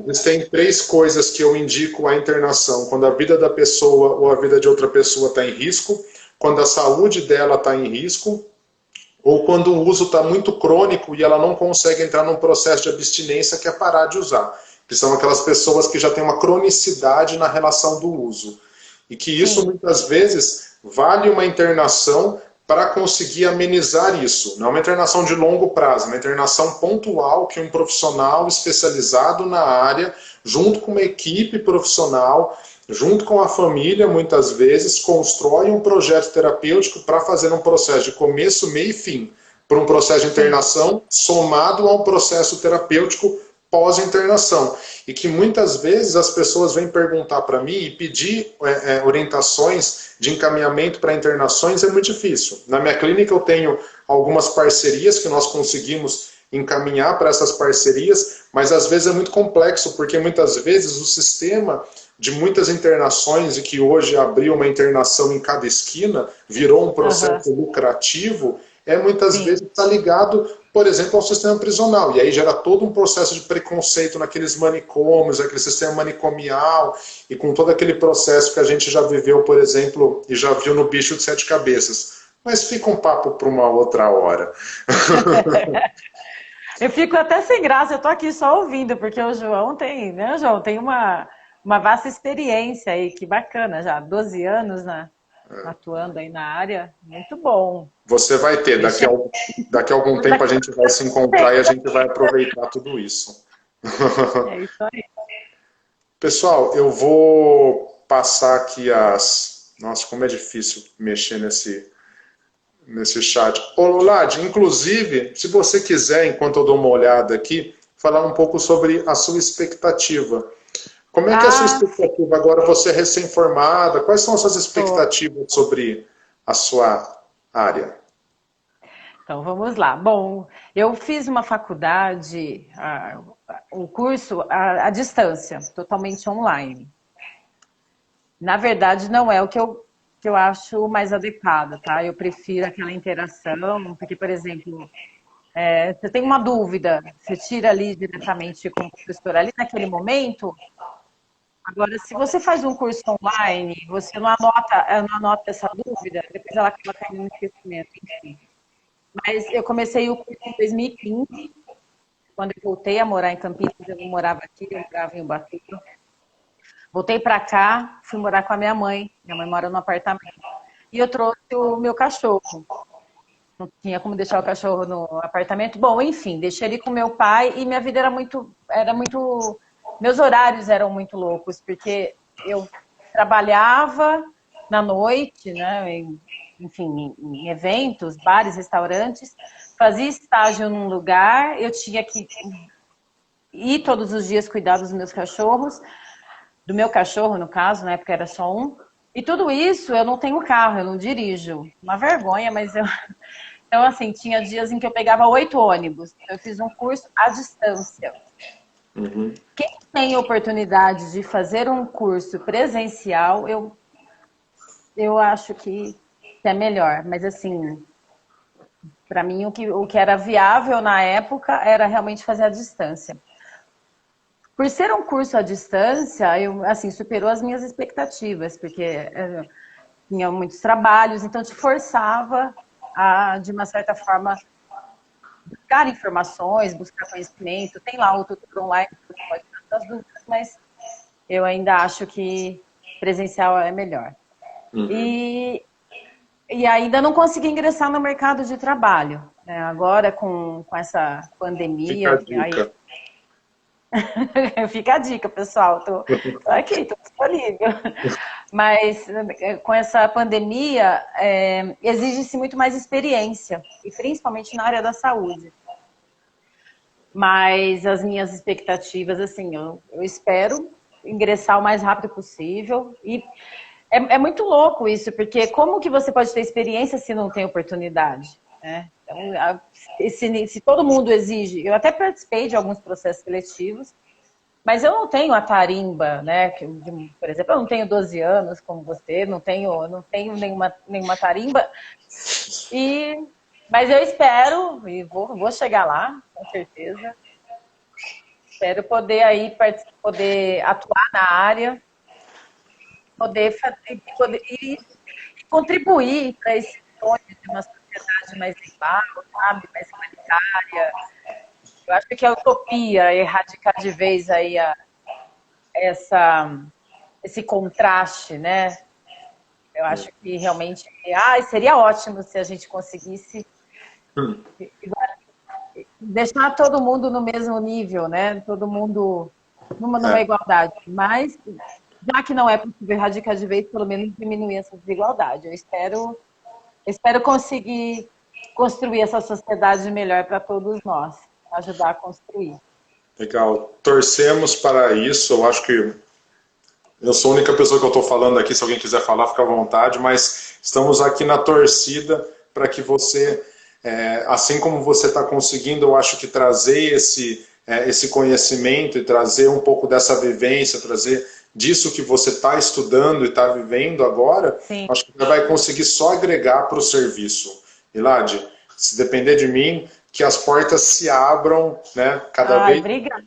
[SPEAKER 1] Existem 3 coisas que eu indico a internação: quando a vida da pessoa ou a vida de outra pessoa está em risco, quando a saúde dela está em risco, ou quando o uso está muito crônico e ela não consegue entrar num processo de abstinência, que é parar de usar. Que são aquelas pessoas que já têm uma cronicidade na relação do uso. E que isso, muitas vezes, vale uma internação para conseguir amenizar isso. Não é uma internação de longo prazo, é uma internação pontual que um profissional especializado na área, junto com uma equipe profissional, junto com a família, muitas vezes, constrói um projeto terapêutico para fazer um processo de começo, meio e fim, para um processo de internação somado a um processo terapêutico pós-internação. E que muitas vezes as pessoas vêm perguntar para mim e pedir orientações de encaminhamento para internações é muito difícil. Na minha clínica eu tenho algumas parcerias que nós conseguimos encaminhar para essas parcerias, mas às vezes é muito complexo, porque muitas vezes o sistema de muitas internações e que hoje abriu uma internação em cada esquina, virou um processo lucrativo, muitas vezes está ligado, por exemplo, ao sistema prisional. E aí gera todo um processo de preconceito naqueles manicômios, aquele sistema manicomial, e com todo aquele processo que a gente já viveu, por exemplo, e já viu no Bicho de Sete Cabeças. Mas fica um papo para uma outra hora.
[SPEAKER 2] Eu fico até sem graça, eu tô aqui só ouvindo, porque o João tem, né, João? Tem uma vasta experiência aí, que bacana, já 12 anos, né, atuando aí na área, muito bom.
[SPEAKER 1] Você vai ter, daqui a algum tempo a gente vai se encontrar e a gente vai aproveitar tudo isso.
[SPEAKER 2] É isso aí.
[SPEAKER 1] Pessoal, eu vou passar aqui as... Nossa, como é difícil mexer nesse chat. Ô, Lulad, inclusive, se você quiser, enquanto eu dou uma olhada aqui, falar um pouco sobre a sua expectativa. Como é que é a sua expectativa agora, você é recém-formada? Quais são as suas expectativas sobre a sua área?
[SPEAKER 2] Então, vamos lá. Bom, eu fiz uma faculdade, o curso à distância, totalmente online. Na verdade, não é o que eu acho mais adequado, tá? Eu prefiro aquela interação, porque, por exemplo, você tem uma dúvida, você tira ali diretamente com o professor ali naquele momento. Agora, se você faz um curso online, você não anota essa dúvida, depois ela acaba caindo no esquecimento, enfim. Mas eu comecei o curso em 2015, quando eu voltei a morar em Campinas, eu não morava aqui, eu morava em Ubatuba. Voltei para cá, fui morar com a minha mãe mora no apartamento. E eu trouxe o meu cachorro. Não tinha como deixar o cachorro no apartamento. Bom, enfim, deixei ele com meu pai e minha vida era muito... Meus horários eram muito loucos, porque eu trabalhava na noite, né, enfim, em eventos, bares, restaurantes, fazia estágio num lugar, eu tinha que ir todos os dias cuidar dos meus cachorros, do meu cachorro, no caso, na época era só um, e tudo isso eu não tenho carro, eu não dirijo. Uma vergonha, mas eu... Então, assim, tinha dias em que eu pegava 8 ônibus, eu fiz um curso à distância.
[SPEAKER 1] Uhum.
[SPEAKER 2] Quem tem oportunidade de fazer um curso presencial, eu acho que é melhor. Mas, assim, para mim, o que era viável na época era realmente fazer à distância. Por ser um curso à distância, assim, superou as minhas expectativas, porque tinha muitos trabalhos, então te forçava a, de uma certa forma, buscar informações, buscar conhecimento. Tem lá o tutor online, que você pode tirar as dúvidas, mas eu ainda acho que presencial é melhor.
[SPEAKER 1] Uhum.
[SPEAKER 2] E ainda não consegui ingressar no mercado de trabalho, né? Agora, com essa pandemia...
[SPEAKER 1] Fica a dica.
[SPEAKER 2] Fica a dica, pessoal. Tô aqui, tô disponível. Mas com essa pandemia, exige-se muito mais experiência, e principalmente na área da saúde. Mas as minhas expectativas, assim, eu espero ingressar o mais rápido possível. E é muito louco isso, porque como que você pode ter experiência se não tem oportunidade, né? Então, se todo mundo exige... Eu até participei de alguns processos seletivos, mas eu não tenho a tarimba, né? Por exemplo, eu não tenho 12 anos como você, não tenho nenhuma tarimba. Mas eu espero, e vou chegar lá, com certeza. Espero poder atuar na área, poder contribuir para esse sonho de uma sociedade mais igual, sabe? Mais igualitária. Eu acho que é utopia erradicar de vez aí esse contraste, né? Eu acho que realmente seria ótimo se a gente conseguisse deixar todo mundo no mesmo nível, né? Todo mundo numa igualdade. Mas, já que não é possível erradicar de vez, pelo menos diminuir essa desigualdade. Eu espero conseguir construir essa sociedade melhor para todos nós, ajudar a construir.
[SPEAKER 1] Legal. Torcemos para isso. Eu acho que eu sou a única pessoa que eu estou falando aqui. Se alguém quiser falar, fica à vontade. Mas estamos aqui na torcida para que você, assim como você está conseguindo, eu acho que trazer esse conhecimento e trazer um pouco dessa vivência, trazer disso que você está estudando e está vivendo agora,
[SPEAKER 2] Sim.
[SPEAKER 1] acho que você vai conseguir só agregar para o serviço. Ilad, se depender de mim, que as portas se abram, né, cada
[SPEAKER 2] Ai,
[SPEAKER 1] vez.
[SPEAKER 2] obrigada.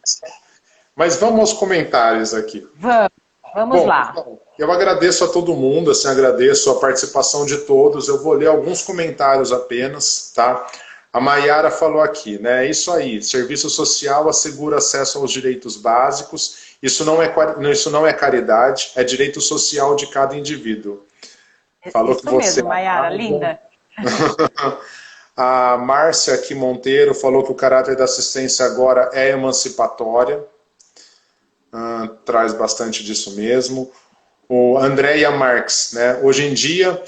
[SPEAKER 1] Mas vamos aos comentários aqui.
[SPEAKER 2] Vamos
[SPEAKER 1] Bom,
[SPEAKER 2] lá.
[SPEAKER 1] eu agradeço a todo mundo, assim, agradeço a participação de todos. Eu vou ler alguns comentários apenas, tá? A Maiara falou aqui, né? É isso aí, serviço social assegura acesso aos direitos básicos. Isso não é caridade, é direito social de cada indivíduo. Falou que
[SPEAKER 2] Isso
[SPEAKER 1] você
[SPEAKER 2] mesmo,
[SPEAKER 1] é
[SPEAKER 2] Maiara,
[SPEAKER 1] amado.
[SPEAKER 2] linda.
[SPEAKER 1] A Márcia aqui Monteiro falou que o caráter da assistência agora é emancipatória. Traz bastante disso mesmo. O Andréia Marx, né? Hoje em dia,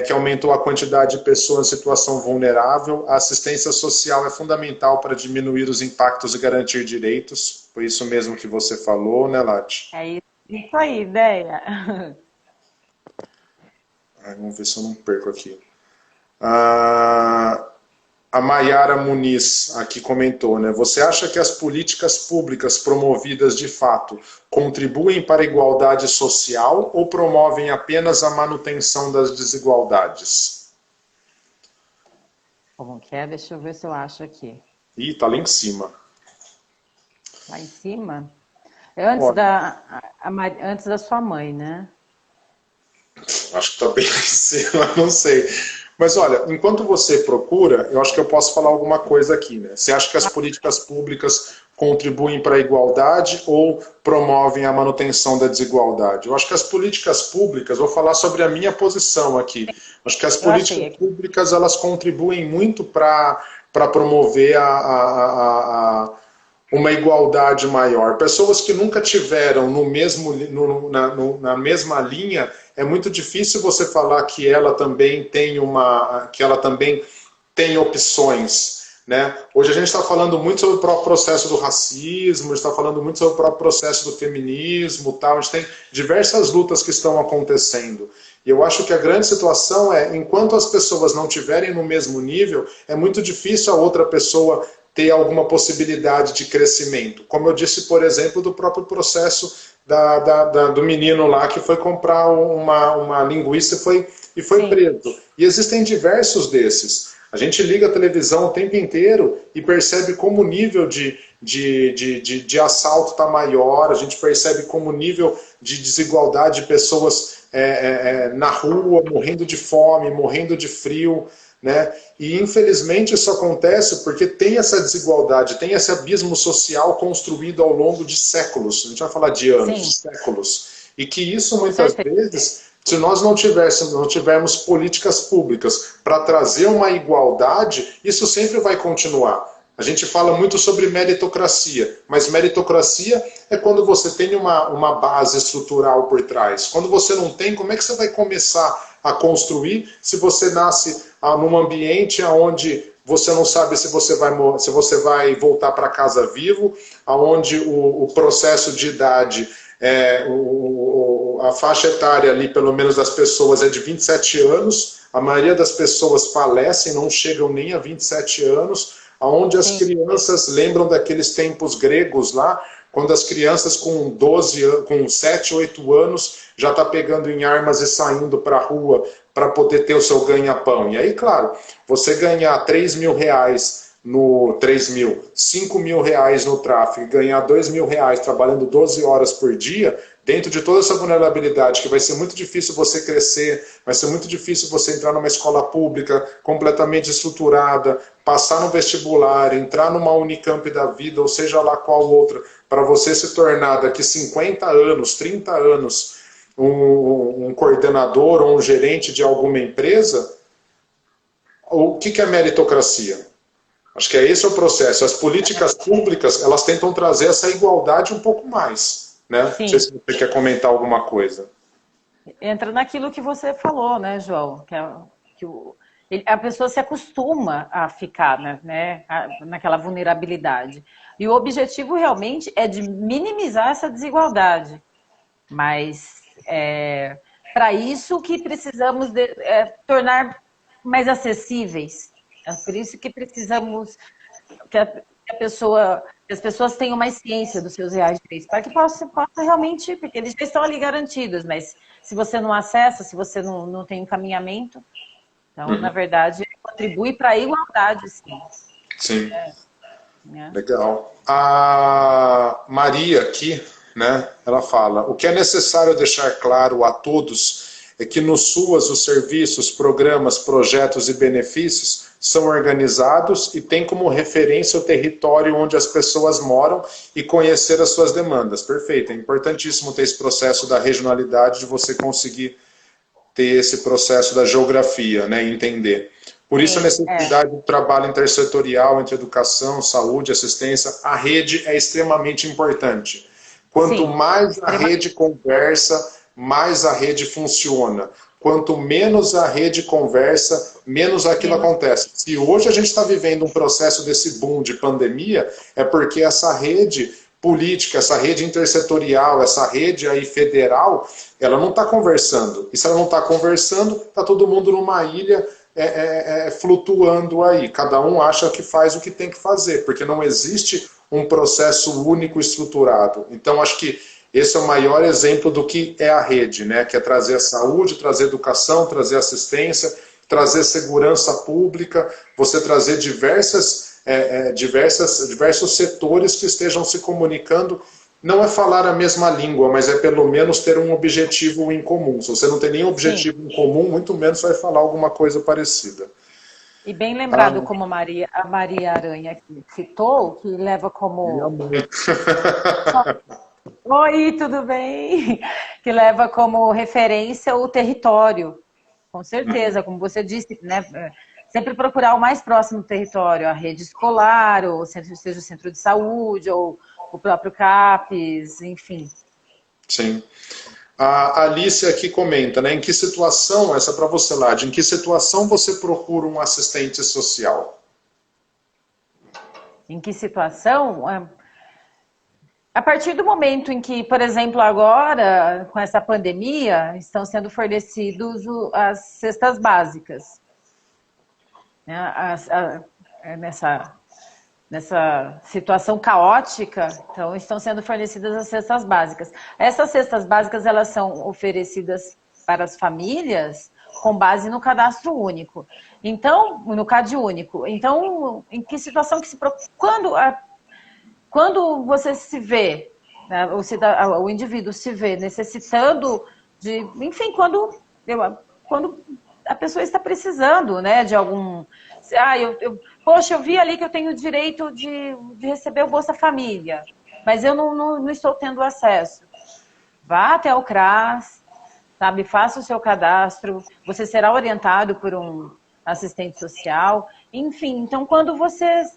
[SPEAKER 1] que aumentou a quantidade de pessoas em situação vulnerável, a assistência social é fundamental para diminuir os impactos e garantir direitos. Foi isso mesmo que você falou, né, Lati?
[SPEAKER 2] É isso aí, ideia.
[SPEAKER 1] Vamos ver se eu não perco aqui. A Maiara Muniz aqui comentou, né? Você acha que as políticas públicas promovidas de fato contribuem para a igualdade social ou promovem apenas a manutenção das desigualdades?
[SPEAKER 2] Como que é? Deixa eu ver se eu acho aqui.
[SPEAKER 1] Ih, tá lá em cima.
[SPEAKER 2] Lá em cima? É antes
[SPEAKER 1] Olha,
[SPEAKER 2] antes da sua mãe, né?
[SPEAKER 1] acho que tá bem lá em cima, não sei. Mas olha, enquanto você procura, eu acho que eu posso falar alguma coisa aqui, né? Você acha que as políticas públicas contribuem para a igualdade ou promovem a manutenção da desigualdade? Eu acho que as políticas públicas, vou falar sobre a minha posição aqui, acho que as
[SPEAKER 2] Eu achei
[SPEAKER 1] políticas
[SPEAKER 2] aqui.
[SPEAKER 1] públicas elas contribuem muito para promover uma igualdade maior. Pessoas que nunca tiveram no mesmo, na mesma linha, é muito difícil você falar que ela também tem opções. Né? Hoje a gente está falando muito sobre o próprio processo do racismo, está falando muito sobre o próprio processo do feminismo, tal. A gente tem diversas lutas que estão acontecendo. E eu acho que a grande situação é, enquanto as pessoas não tiverem no mesmo nível, é muito difícil a outra pessoa ter alguma possibilidade de crescimento. Como eu disse, por exemplo, do próprio processo do menino lá que foi comprar uma linguiça e foi preso. E existem diversos desses. A gente liga a televisão o tempo inteiro e percebe como o nível de assalto está maior, a gente percebe como o nível de desigualdade de pessoas na rua, morrendo de fome, morrendo de frio. Né? E infelizmente isso acontece porque tem essa desigualdade, tem esse abismo social construído ao longo de séculos, a gente vai falar de anos, de séculos, e que isso muitas vezes, se nós não tivermos políticas públicas para trazer uma igualdade, isso sempre vai continuar. A gente fala muito sobre meritocracia, mas meritocracia é quando você tem uma base estrutural por trás. Quando você não tem, como é que você vai começar a construir se você nasce num ambiente onde você não sabe se você vai voltar para casa vivo, onde o processo de idade, a faixa etária ali, pelo menos das pessoas, é de 27 anos, a maioria das pessoas falecem, não chegam nem a 27 anos, onde as crianças lembram daqueles tempos gregos lá, quando as crianças com 7, 8 anos já tá pegando em armas e saindo para a rua para poder ter o seu ganha-pão. E aí, claro, você ganhar 3 mil reais no 5 mil reais no tráfico e ganhar 2 mil reais trabalhando 12 horas por dia, dentro de toda essa vulnerabilidade, que vai ser muito difícil você crescer, vai ser muito difícil você entrar numa escola pública completamente estruturada, passar no vestibular, entrar numa Unicamp da vida, ou seja lá qual outra, para você se tornar daqui 50 anos, 30 anos, um coordenador ou um gerente de alguma empresa, o que é meritocracia? Acho que esse é o processo. As políticas públicas, elas tentam trazer essa igualdade um pouco mais. Né? Não sei se você quer comentar alguma coisa.
[SPEAKER 2] Entra naquilo que você falou, né, João? A pessoa se acostuma a ficar, né, naquela vulnerabilidade. E o objetivo realmente é de minimizar essa desigualdade. Mas para isso que precisamos tornar mais acessíveis. É por isso que precisamos que a pessoa que as pessoas tenham mais ciência dos seus reais direitos, para que possa realmente, porque eles já estão ali garantidos, mas se você não acessa, se você não tem encaminhamento, então, na verdade, contribui para a igualdade, sim.
[SPEAKER 1] Sim. Legal. A Maria aqui, né, ela fala, o que é necessário deixar claro a todos é que no SUAS os serviços, programas, projetos e benefícios são organizados e têm como referência o território onde as pessoas moram e conhecer as suas demandas. Perfeito, é importantíssimo ter esse processo da regionalidade, de você conseguir ter esse processo da geografia, né, entender. Por isso a necessidade do trabalho intersetorial entre educação, saúde, assistência, a rede é extremamente importante. Quanto mais a rede conversa, mais a rede funciona. Quanto menos a rede conversa, menos aquilo acontece. Se hoje a gente está vivendo um processo desse boom de pandemia, é porque essa rede política, essa rede intersetorial, essa rede aí federal, ela não está conversando. E se ela não está conversando, está todo mundo numa ilha flutuando aí. Cada um acha que faz o que tem que fazer, porque não existe um processo único estruturado. Então, acho que esse é o maior exemplo do que é a rede, né? Que é trazer a saúde, trazer educação, trazer assistência, trazer segurança pública, você trazer diversos setores que estejam se comunicando. Não é falar a mesma língua, mas é pelo menos ter um objetivo em comum. Se você não tem nenhum objetivo em comum, muito menos vai falar alguma coisa parecida.
[SPEAKER 2] E bem lembrado, como a Maria Aranha citou, que leva como...
[SPEAKER 1] Minha mãe.
[SPEAKER 2] Oi, tudo bem? Que leva como referência o território. Com certeza, como você disse, né? Sempre procurar o mais próximo do território, a rede escolar, ou seja o centro de saúde, ou o próprio CAPES, enfim.
[SPEAKER 1] Sim. A Alice aqui comenta, né? Em que situação, essa para você, Lade, em que situação você procura um assistente social?
[SPEAKER 2] Em que situação? A partir do momento em que, por exemplo, agora, com essa pandemia, estão sendo fornecidos as cestas básicas. Nessa situação caótica, então estão sendo fornecidas as cestas básicas. Essas cestas básicas, elas são oferecidas para as famílias com base no cadastro único. Então, no CAD único. Então, em que situação que se... Quando você se vê, né, o indivíduo se vê necessitando de... Enfim, quando a pessoa está precisando, né, de algum... Poxa, eu vi ali que eu tenho o direito de receber o Bolsa Família, mas eu não estou tendo acesso. Vá até o CRAS, sabe, faça o seu cadastro, você será orientado por um assistente social. Enfim, então quando você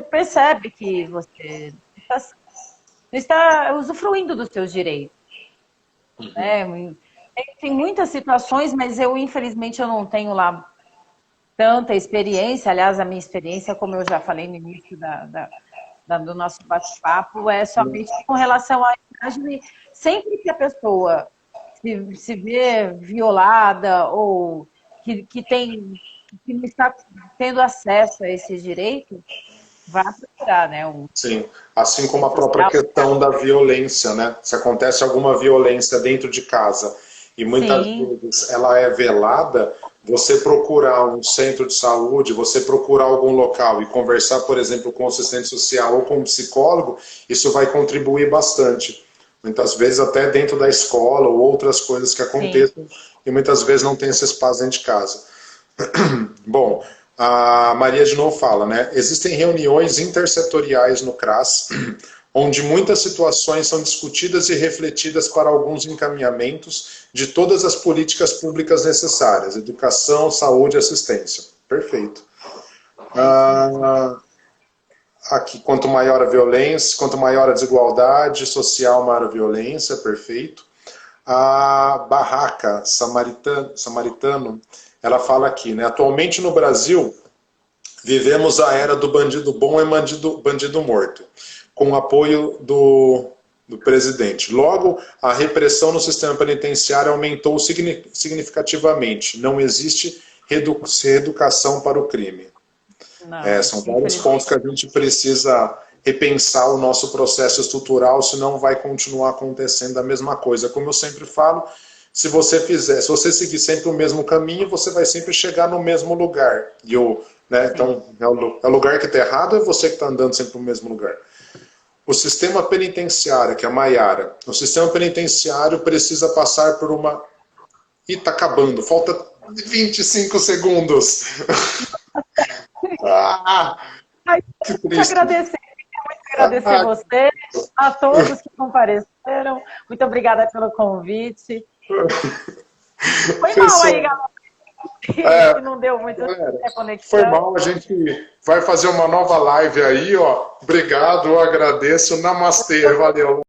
[SPEAKER 2] percebe que você está usufruindo dos seus direitos. Né? Tem muitas situações, mas infelizmente, eu não tenho lá tanta experiência. Aliás, a minha experiência, como eu já falei no início do nosso bate-papo, é somente com relação à imagem. Sempre que a pessoa se vê violada ou que não está tendo acesso a esse direito, vai procurar, né?
[SPEAKER 1] Sim, assim como a própria questão da violência, né? Se acontece alguma violência dentro de casa e muitas vezes ela é velada, você procurar um centro de saúde, você procurar algum local e conversar, por exemplo, com o assistente social ou com um psicólogo, isso vai contribuir bastante. Muitas vezes até dentro da escola ou outras coisas que aconteçam e muitas vezes não tem esse espaço dentro de casa. Bom, a Maria de novo fala, né? Existem reuniões intersetoriais no CRAS, onde muitas situações são discutidas e refletidas para alguns encaminhamentos de todas as políticas públicas necessárias, educação, saúde e assistência. Perfeito. Aqui, quanto maior a violência, quanto maior a desigualdade social, maior a violência, perfeito. A Barraca Samaritano, ela fala aqui, né? Atualmente no Brasil, vivemos a era do bandido bom e bandido morto, com o apoio do presidente. Logo, a repressão no sistema penitenciário aumentou significativamente. Não existe reeducação para o crime. Não, são vários pontos que a gente precisa repensar o nosso processo estrutural, senão vai continuar acontecendo a mesma coisa. Como eu sempre falo, se você seguir sempre o mesmo caminho, você vai sempre chegar no mesmo lugar. Então, o lugar que está errado é você que está andando sempre no mesmo lugar. O sistema penitenciário, que é a Maiara, o sistema penitenciário precisa passar por uma... Ih, está acabando, falta 25 segundos. Que triste.
[SPEAKER 2] Agradecer você, a todos que compareceram. Muito obrigada pelo convite. Foi mal aí, galera. Que não deu muito conexão.
[SPEAKER 1] Foi mal, a gente vai fazer uma nova live aí, ó. Obrigado, eu agradeço. Namastê, valeu.